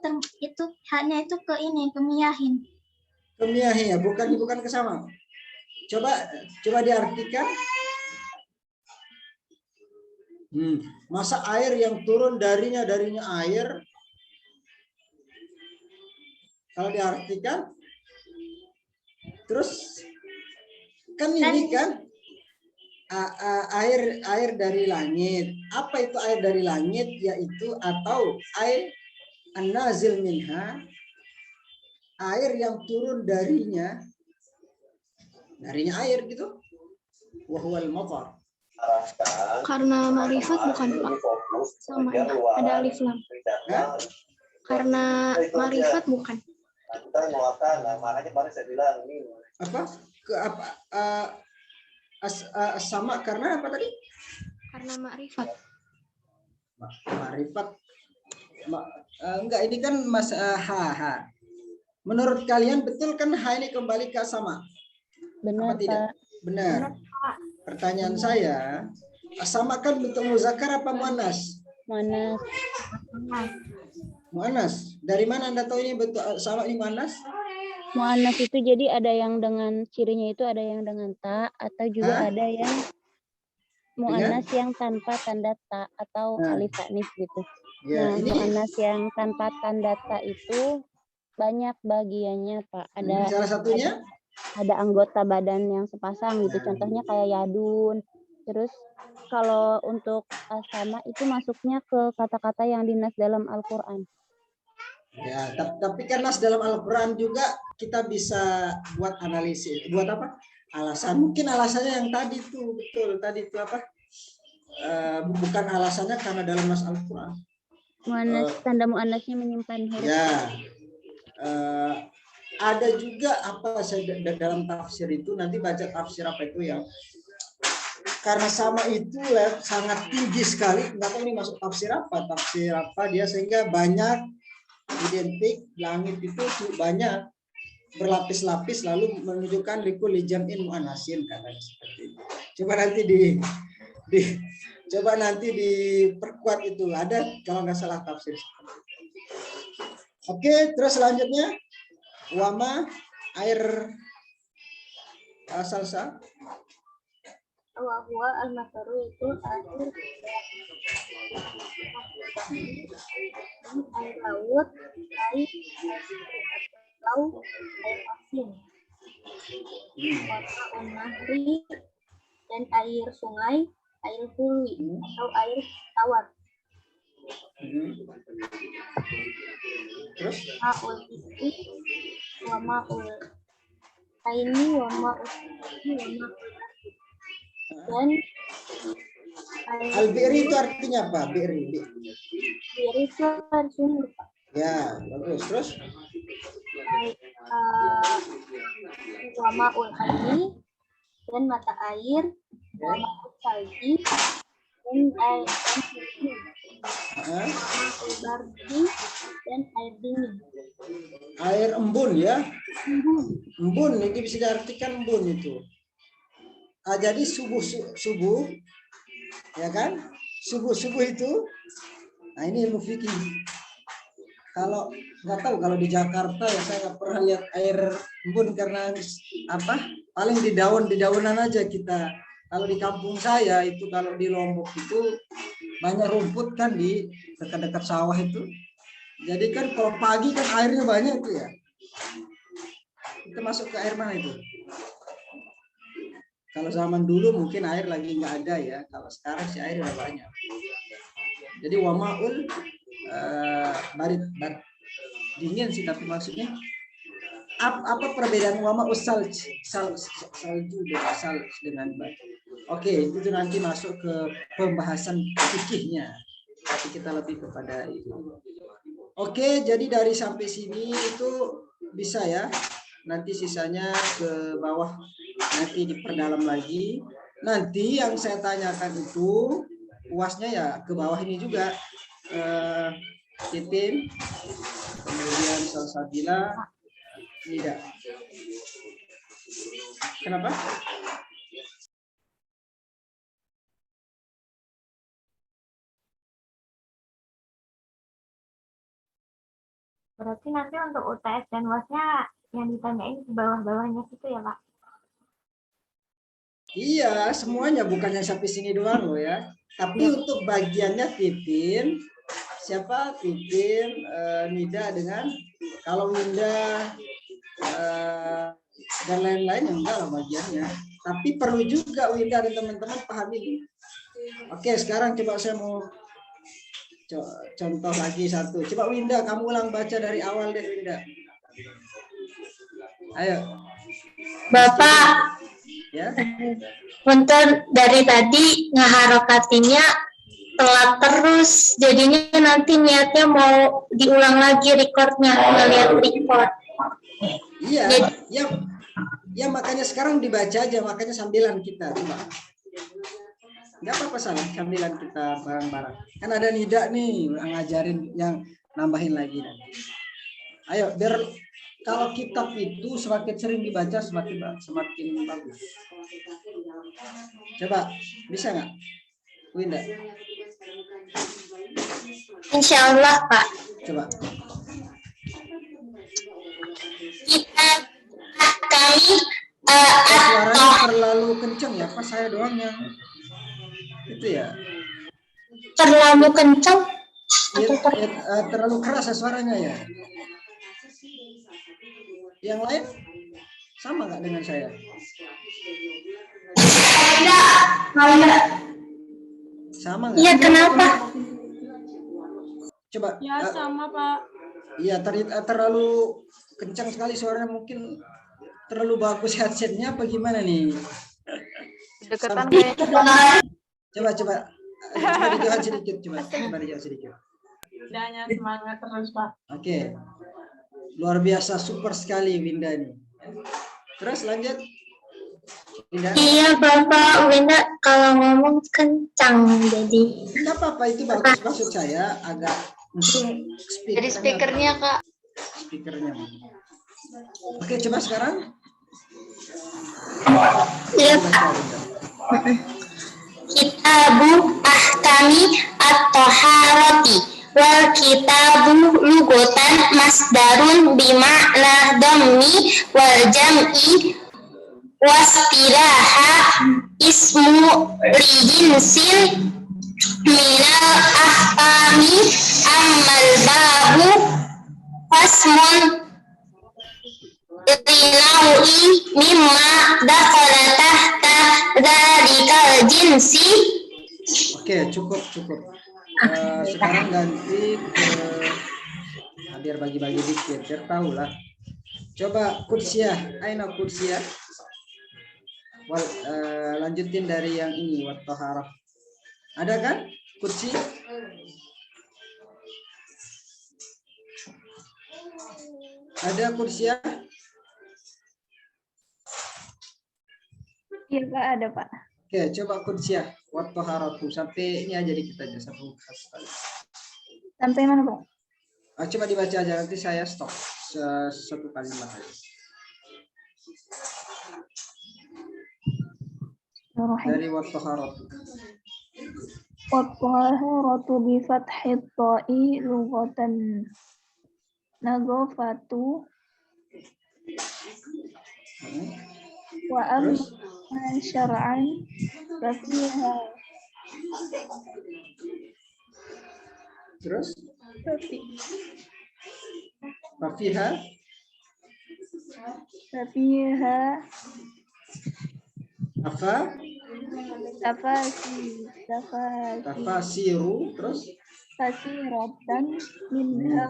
haknya itu ke ini, ke miyahin. Ke miyahin ya, bukan ke sama. Coba diartikan. Masa air yang turun darinya air. Kalau diartikan, terus kan ini kan air dari langit. Apa itu air dari langit? Yaitu atau air an-nazil minha, air yang turun darinya air gitu. Wa huwal matar. Karena ma'rifat bukan Pak. Sama ya, ada alif lam. Karena ma'rifat bukan. Makanya baru saya bilang ini. Sama karena apa tadi? Karena ma'rifat. Ma'rifat. Enggak, ini kan ha. Menurut kalian betul kan ha ini kembali ke sama? Benar, apa tidak? Pak. Benar. Pertanyaan saya, sama kan bentuk muzakkar apa muannas? Muannas. Muannas. Dari mana Anda tahu ini bentuk sama ini muannas? Muannas itu jadi ada yang dengan cirinya itu ada yang dengan ta atau juga ada yang muannas yang tanpa tanda ta atau alif tanis gitu. Ya, nah, muannas yang tanpa tanda ta itu banyak bagiannya, Pak. Ada salah satunya ada anggota badan yang sepasang gitu. Contohnya kayak yadun. Terus kalau untuk sama itu masuknya ke kata-kata yang dinas dalam Al-Qur'an. Ya, tapi kan nas dalam Al-Quran juga kita bisa buat analisis. Buat apa? Alasan. Mungkin alasannya yang tadi tuh, betul. Tadi itu apa? Bukan alasannya karena dalam nas Al-Quran. Tanda muannasnya menyimpan huruf. Ya. Ada juga apa saya dalam tafsir itu, nanti baca tafsir apa itu yang karena sama itu sangat tinggi sekali. Nggak tahu ini masuk tafsir apa dia, sehingga banyak identik langit itu banyak berlapis-lapis lalu menunjukkan likul jam'in muannasin katanya seperti itu. Coba nanti diperkuat itu, ada kalau nggak salah tafsir. Oke, terus selanjutnya wama air salsa. Wahwa al-mataru itu air laut, air asin, warna nahri, dan air sungai, air hului atau air tawar. Terus Ma'ul isi, wa ma'ul aini, wa ma'ul isi, wa ma'ul dan al-bi'ri itu artinya apa? Bi'ri itu air sumur, Pak. Ya, bagus. Terus wa ma'ul aini dan mata air, wa ma'ul salji dan air bardi dan air dingin. Air embun ya. Embun itu bisa diartikan embun itu. Jadi subuh ya kan? Subuh itu. Nah, ini ilmu fikih. Kalau nggak tahu kalau di Jakarta ya saya nggak pernah lihat air embun karena apa? Paling di daunan aja kita. Kalau di kampung saya itu, kalau di Lombok itu banyak rumput kan di dekat-dekat sawah itu. Jadi kan kalau pagi kan airnya banyak itu ya. Kita masuk ke air mana itu? Kalau zaman dulu mungkin air lagi nggak ada ya. Kalau sekarang sih air udah banyak. Jadi wamaul barit dingin sih, tapi maksudnya apa perbedaan wamaul salju dengan barit? Oke, itu nanti masuk ke pembahasan fikihnya. Tapi kita lebih kepada itu. Oke, jadi dari sampai sini itu bisa ya. Nanti sisanya ke bawah nanti diperdalam lagi. Nanti yang saya tanyakan itu UASnya ya ke bawah ini juga. Titin, kemudian Salsabila, tidak. Kenapa? Berarti nanti untuk UTS dan UAS-nya yang ditanyain di bawah-bawahnya gitu ya, Pak? Iya, semuanya bukannya sampai sini doang loh ya. Tapi untuk bagiannya Titin, siapa Titin, Nida dengan kalau Winda dan lain-lain yang enggak lah bagiannya. Tapi perlu juga Winda dan teman-teman pahami ini. Oke, sekarang coba saya mau contoh lagi satu. Coba Winda, kamu ulang baca dari awal deh Winda. Ayo. Bapak, Ya. untuk dari tadi ngeharokatinya telat terus, jadinya nanti niatnya mau diulang lagi recordnya, ngeliat record. Iya, ya makanya sekarang dibaca aja, makanya sambilan kita coba. Nggak apa-apa salah, sambilan kita bareng-bareng. Kan ada Nida nih yang ngajarin, yang nambahin lagi. Ayo, biar kalau kitab itu semakin sering dibaca semakin bagus. Coba, bisa nggak, Winda? Insya Allah, Pak. Coba. Kita kami Suaranya terlalu kencang ya, pas saya doang yang itu ya. Terlalu kencang? Terlalu keras suaranya ya. Yang lain sama nggak dengan saya? Sama nggak? Iya, kenapa? Coba. Ya, sama, Pak. Iya, terlalu kencang sekali suaranya, mungkin terlalu bagus headsetnya apa gimana nih? Deketan kayaknya. Coba dijauhan sedikit, coba dijauhan sedikit. Windanya semangat terus, Pak. Oke. Luar biasa, super sekali Winda nih. Terus lanjut. Winda. Iya, Bapak. Winda kalau ngomong kencang jadi. Enggak apa-apa, itu bagus, maksud saya agak speaker. Jadi speakernya, Kak. Speakernya. Oke, coba sekarang. Iya, Pak. Kitabu ahkami at-taharati wal kitabu lugotan masdarun bima'na dhammi wal jam'i wastilaha ismu lijinsil minal ahkami ammal babu fasmun Rinaui mimma dakhala tahta dzalikal jinsi. Oke, cukup. Sekarang ganti ke biar bagi-bagi dikit, biar tahu lah. Coba kursiah, aina kursiah. Lanjutin dari yang ini, wat taharah. Ada kan kursi? Ada kursiah? Iya, Pak, ada, Pak. Oke, coba kursiah wat taharatu sampai ini aja dikit aja satu kali. Sampai mana, Pak? Coba dibaca aja, nanti saya stop satu kalimat aja. Dari wat taharatu. Wat taharatu bi fathit ta'i lughatan nadhafatu wa amma syar'an rafiha. Terus? Rafiha apa? Tafasiru terus? Kasiratan minha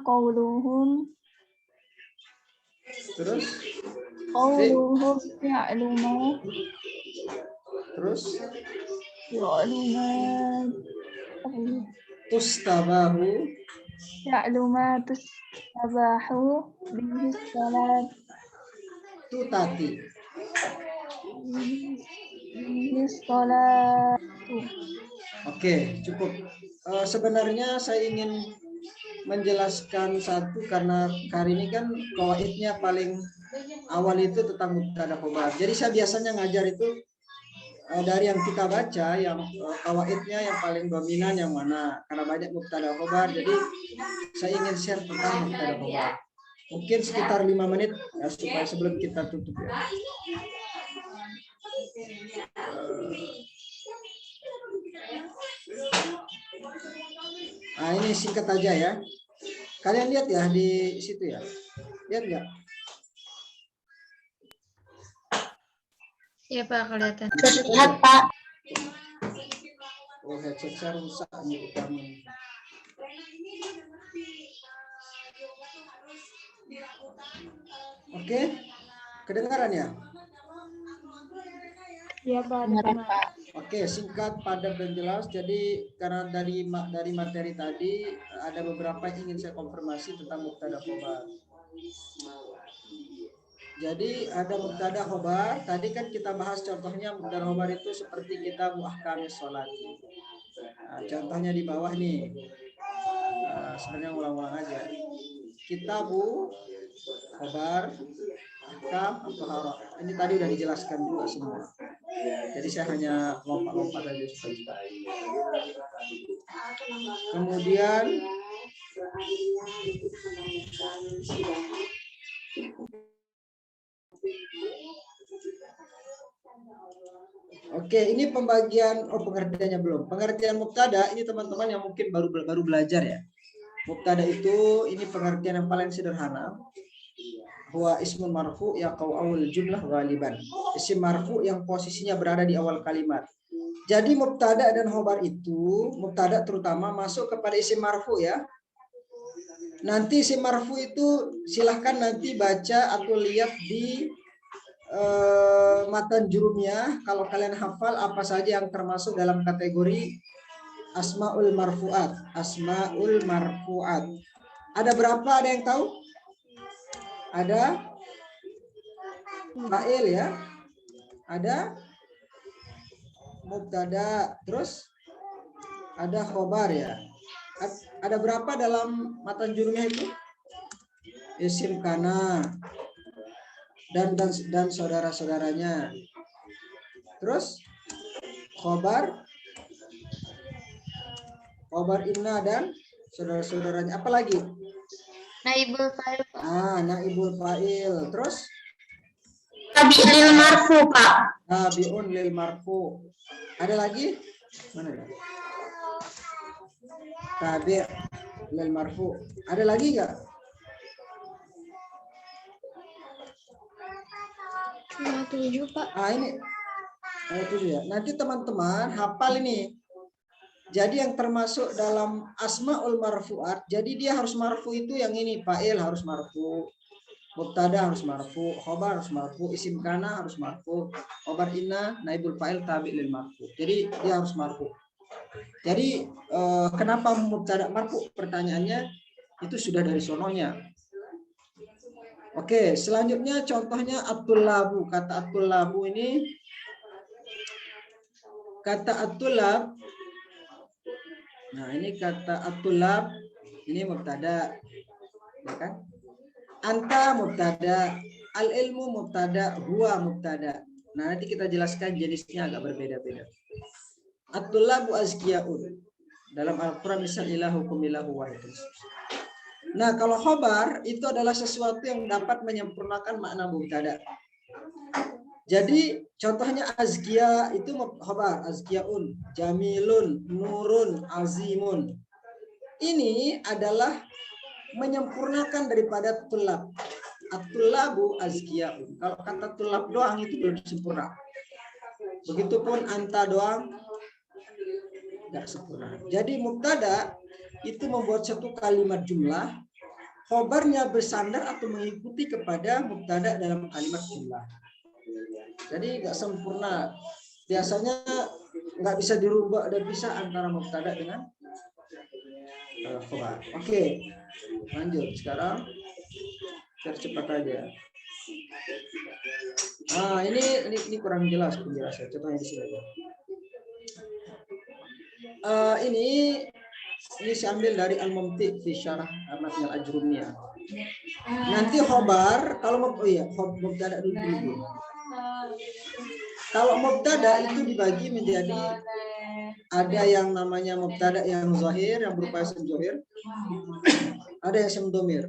qauluhum terus? Qauluhum ya'luma terus? Ya'luma Tustabahu Ya'luma tustabahu bihi salat tutati. Bihi salat. Oke, cukup. Sebenarnya saya ingin menjelaskan satu karena hari ini kan kawaidnya paling awal itu tentang mubtada khobar. Jadi saya biasanya ngajar itu dari yang kita baca, yang kawaidnya yang paling dominan yang mana? Karena banyak mubtada khobar, jadi saya ingin share tentang mubtada khobar. Mungkin sekitar 5 menit ya, supaya sebelum kita tutup ya. Nah, ini singkat aja ya. Kalian lihat ya di situ ya. Lihat nggak? Iya Pak, kelihatan. Terlihat Pak. Oh, headset saya rusak nih kamu. Oke, kedengaran ya? Iya Pak. Oke, singkat, padat dan jelas. Jadi karena dari materi tadi ada beberapa yang ingin saya konfirmasi tentang mubtada khobar. Jadi ada mubtada khobar. Tadi kan kita bahas contohnya mubtada khobar itu seperti kita ahkamis sholat. Nah, contohnya di bawah nih. Sebenarnya ulang-ulang aja. Kitabu khobar, ahkam, at-thaharah. Ini tadi udah dijelaskan juga semua. Jadi saya hanya lompat-lompat aja supaya. Kemudian oke, ini pembagian pengertiannya belum. Pengertian mubtada ini teman-teman yang mungkin baru belajar ya. Mubtada itu ini pengertian yang paling sederhana. Huwa ismun marfu yaqau awal jumlah ghaliban. Isim marfu yang posisinya berada di awal kalimat. Jadi mubtada dan khobar itu, mubtada terutama masuk kepada isim marfu ya. Nanti isim marfu itu silahkan nanti baca atau lihat di matan jurumnya. Kalau kalian hafal apa saja yang termasuk dalam kategori asmaul marfuat. Asmaul marfuat. Ada berapa? Ada yang tahu? Ada fa'il ya. Ada mubtada, terus ada khobar ya. Ada berapa dalam matan jurumnya itu? Isim kana dan saudara-saudaranya. Terus khobar inna dan saudara-saudaranya. Apa lagi? Naibul fa'il. Naibul fa'il. Terus Tabi'un lil marfu, Pak. Tabi'un lil marfu. Ada lagi? Mana ya? Tabi' lil marfu. Ada lagi enggak? Cuma 7, Pak. Ini 7 ya. Nanti teman-teman hafal ini. Jadi yang termasuk dalam asmaul marfuat, jadi dia harus marfu itu yang ini, fa'il harus marfu, mubtada harus marfu, khobar harus marfu, isim kana harus marfu, khobar inna, naibul fa'il, tabi' lil marfu. Jadi dia harus marfu. Jadi kenapa mubtada marfu? Pertanyaannya itu sudah dari sononya. Oke, selanjutnya contohnya at-tullabu. Kata at-tullabu ini, kata at-tullab. Nah, ini kata at-tullab, ini mubtada, ya kan? Anta mubtada, al-ilmu mubtada, huwa mubtada. Nah, nanti kita jelaskan jenisnya agak berbeda-beda. At-tullabu azkiya'un. Dalam Al-Quran misalnya hukum ilahu wahidun. Nah, kalau khobar itu adalah sesuatu yang dapat menyempurnakan makna mubtada. Jadi contohnya azkiya itu khobar, azkiyaun, jamilun, nurun, azimun. Ini adalah menyempurnakan daripada tulab. At-tulabu azkiyaun. Kalau kata tulab doang itu belum sempurna. Begitupun anta doang enggak sempurna. Jadi mubtada itu membuat satu kalimat jumlah, khobarnya bersandar atau mengikuti kepada mubtada dalam kalimat jumlah. Jadi nggak sempurna. Biasanya nggak bisa dirubah dan bisa antara mubtada dengan khobar. Oke, lanjut sekarang. Cepat aja. Ini kurang jelas penjelasan. Contohnya di sini aja. Ini saya ambil dari Al-Mumti fi Syarah Matn al-Ajrumiyah. Nanti khobar kalau mubtada dulu. Kalau mubtada itu dibagi menjadi ada yang namanya mubtada yang zahir, yang berupa isim zahir. Ada yang isim domir.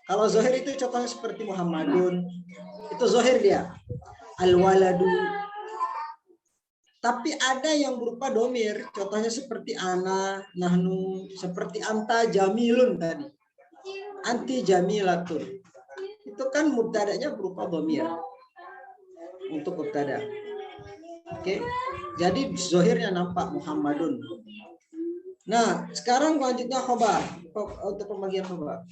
Kalau zahir itu contohnya seperti Muhammadun. Itu zahir dia. Al-waladu. Tapi ada yang berupa domir. Contohnya seperti ana, nahnu, seperti anta, jamilun tadi. Anti jamilatun. Itu kan mubtadanya berupa domir. Untuk mubtada. Oke, jadi zahirnya nampak Muhammadun. Nah, sekarang lanjutnya khobar untuk pembagian khobar.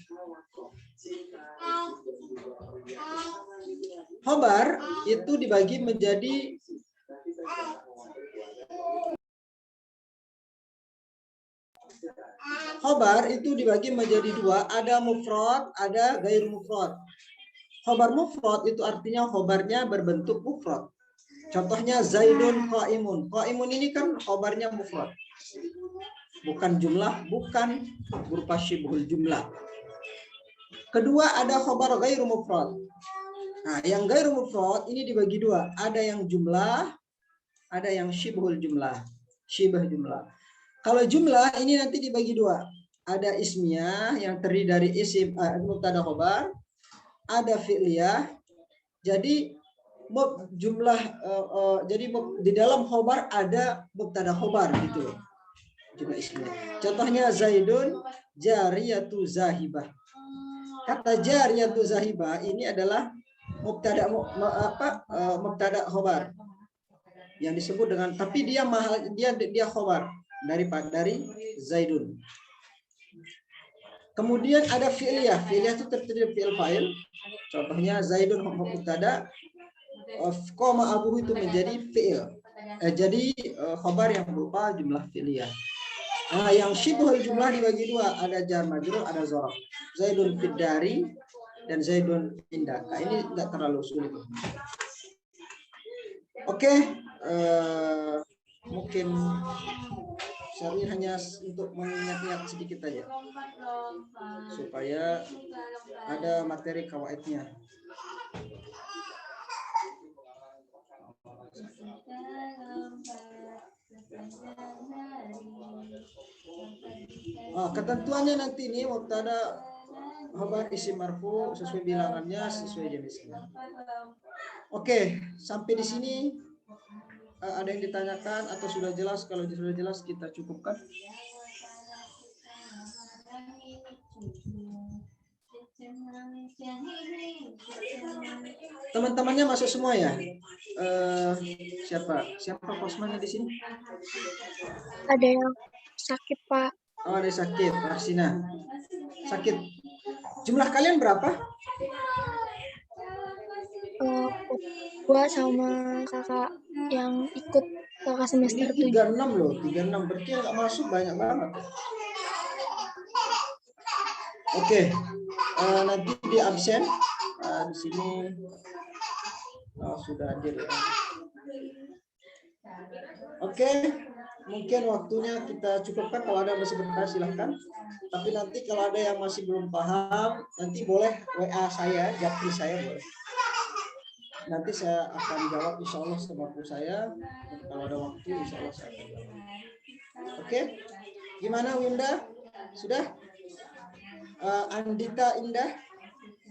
Khobar itu dibagi menjadi dua, ada mufrad, ada gair mufrad. Khobar mufrad itu artinya khobarnya berbentuk mufrad. Contohnya Zaidun qaimun. Qaimun ini kan khobarnya mufrad. Bukan jumlah, bukan berupa syibhul jumlah. Kedua ada khobar ghairu mufrad. Nah, yang ghairu mufrad ini dibagi dua. Ada yang jumlah, ada yang syibhul jumlah. Syibh jumlah. Kalau jumlah ini nanti dibagi dua. Ada ismiyah yang terdiri dari isim mubtada khobar, ada fi'liyah. Jadi jumlah jadi di dalam khobar ada mubtada khobar gitu loh. Jumlah ismiyah. Contohnya Zaidun jariyatu zahibah. Kata jariyatu zahibah ini adalah mubtada mubtada khobar yang disebut dengan, tapi dia mahal, dia khobar dari Zaidun. Kemudian ada fi'liyah. Fi'liyah itu terdiri dari fi'il fa'il. Contohnya Zaidun mubtada, koma abuhu itu menjadi fi'il. Jadi khobar yang berupa jumlah fi'liyah. Nah, yang syibhul jumlah dibagi dua, ada jar majrur, ada dzaraf. Zaidun fid dari dan Zaidun indaka. Ini enggak terlalu sulit. Oke, mungkin saya hanya untuk mengingat-ingat sedikit aja supaya ada materi kawaidnya. Ketentuannya nanti ini mubtada khobar isim marfu sesuai bilangannya, sesuai jenisnya. Oke, sampai di sini ada yang ditanyakan atau sudah jelas? Kalau sudah jelas kita cukupkan. Teman-temannya masuk semua ya? Siapa posmannya di sini? Ada yang sakit, Pak. Oh, ada sakit, Arsina. Sakit. Jumlah kalian berapa? Gua sama kakak yang ikut kakak semester 7. 36 loh, 36. Berarti nggak masuk banyak banget. Oke, nanti di absen. Di sini sudah hadir ya. Oke, mungkin waktunya kita cukupkan. Kalau ada masih bertanya silahkan. Tapi nanti kalau ada yang masih belum paham, nanti boleh WA saya, japri saya boleh. Nanti saya akan jawab insya Allah semampu saya. Kalau ada waktu insya Allah saya akan jawab. Oke, gimana Winda? Sudah? Andita Indah?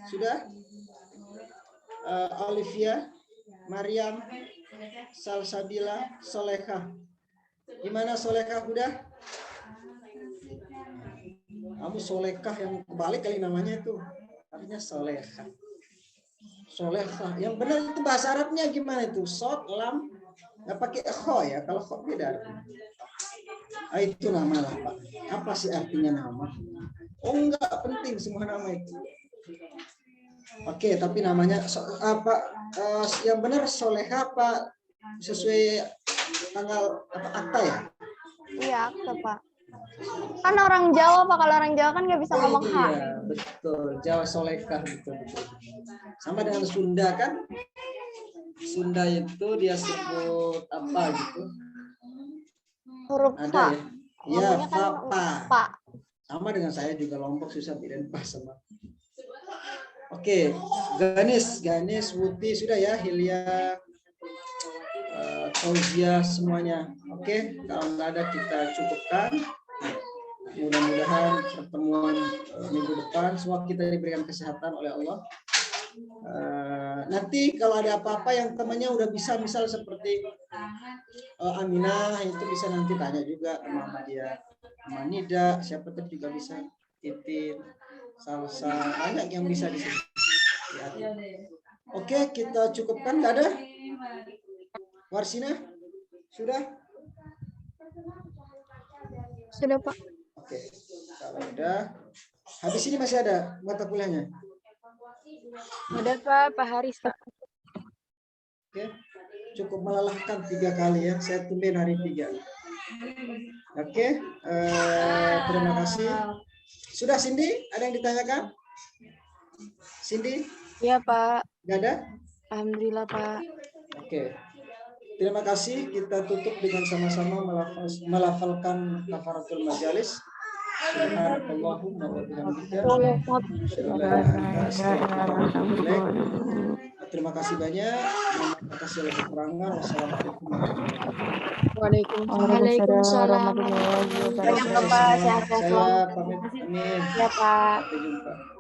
Sudah? Olivia, Mariam, Salsabila, Solekah. Gimana Solekah udah? Kamu Solekah yang kebalik kali namanya itu. Artinya Solekah. Solekah. Yang benar itu bahasa Arabnya gimana itu? Sod, lam, nggak pakai kho ya. Kalau kho beda artinya. Itu nama lah Pak. Apa sih artinya nama? Oh enggak penting semua nama itu. Oke, tapi namanya yang benar Solekah apa sesuai tanggal akta ya? Iya, akta Pak. Kan orang Jawa Pak, kalau orang Jawa kan nggak bisa ngomong H. Iya, betul. Jawa Solekah betul. Sama dengan Sunda kan? Sunda itu dia sebut apa gitu? Huruf ada F. Ya, Kan Pak. Sama dengan saya juga Lombok susah bedain pas sama. Oke, Ganis, Wuti sudah ya, Hilya, Fauzia semuanya. Oke, kalau nggak ada kita cukupkan. Mudah-mudahan pertemuan minggu depan semua kita diberikan kesehatan oleh Allah. Nanti kalau ada apa-apa yang temannya udah bisa, misal seperti Aminah itu bisa nanti tanya juga sama dia, sama Nida, siapa tuh juga bisa, Titin, Salsa, banyak yang bisa di sini. Ya. Oke, kita cukupkan, nggak ada? Warsina, sudah? Sudah, Pak. Oke, kalau udah, habis ini masih ada mata kuliahnya? Ada Pak Haris Pak. Oke, cukup melelahkan 3 kali ya. Saya tumben hari 3. Oke, terima kasih. Sudah Cindy, ada yang ditanyakan? Cindy? Iya Pak. Gak ada? Alhamdulillah Pak. Oke, terima kasih. Kita tutup dengan sama-sama melafalkan kafaratul majalis. Subhanallahumma wa bihamdika. Terima kasih banyak. Terima kasih atas keterangan. Wassalamualaikum warahmatullahi wabarakatuh. Waalaikumsalam. Saya pamit. Amin. Ya Pak. Sampai jumpa.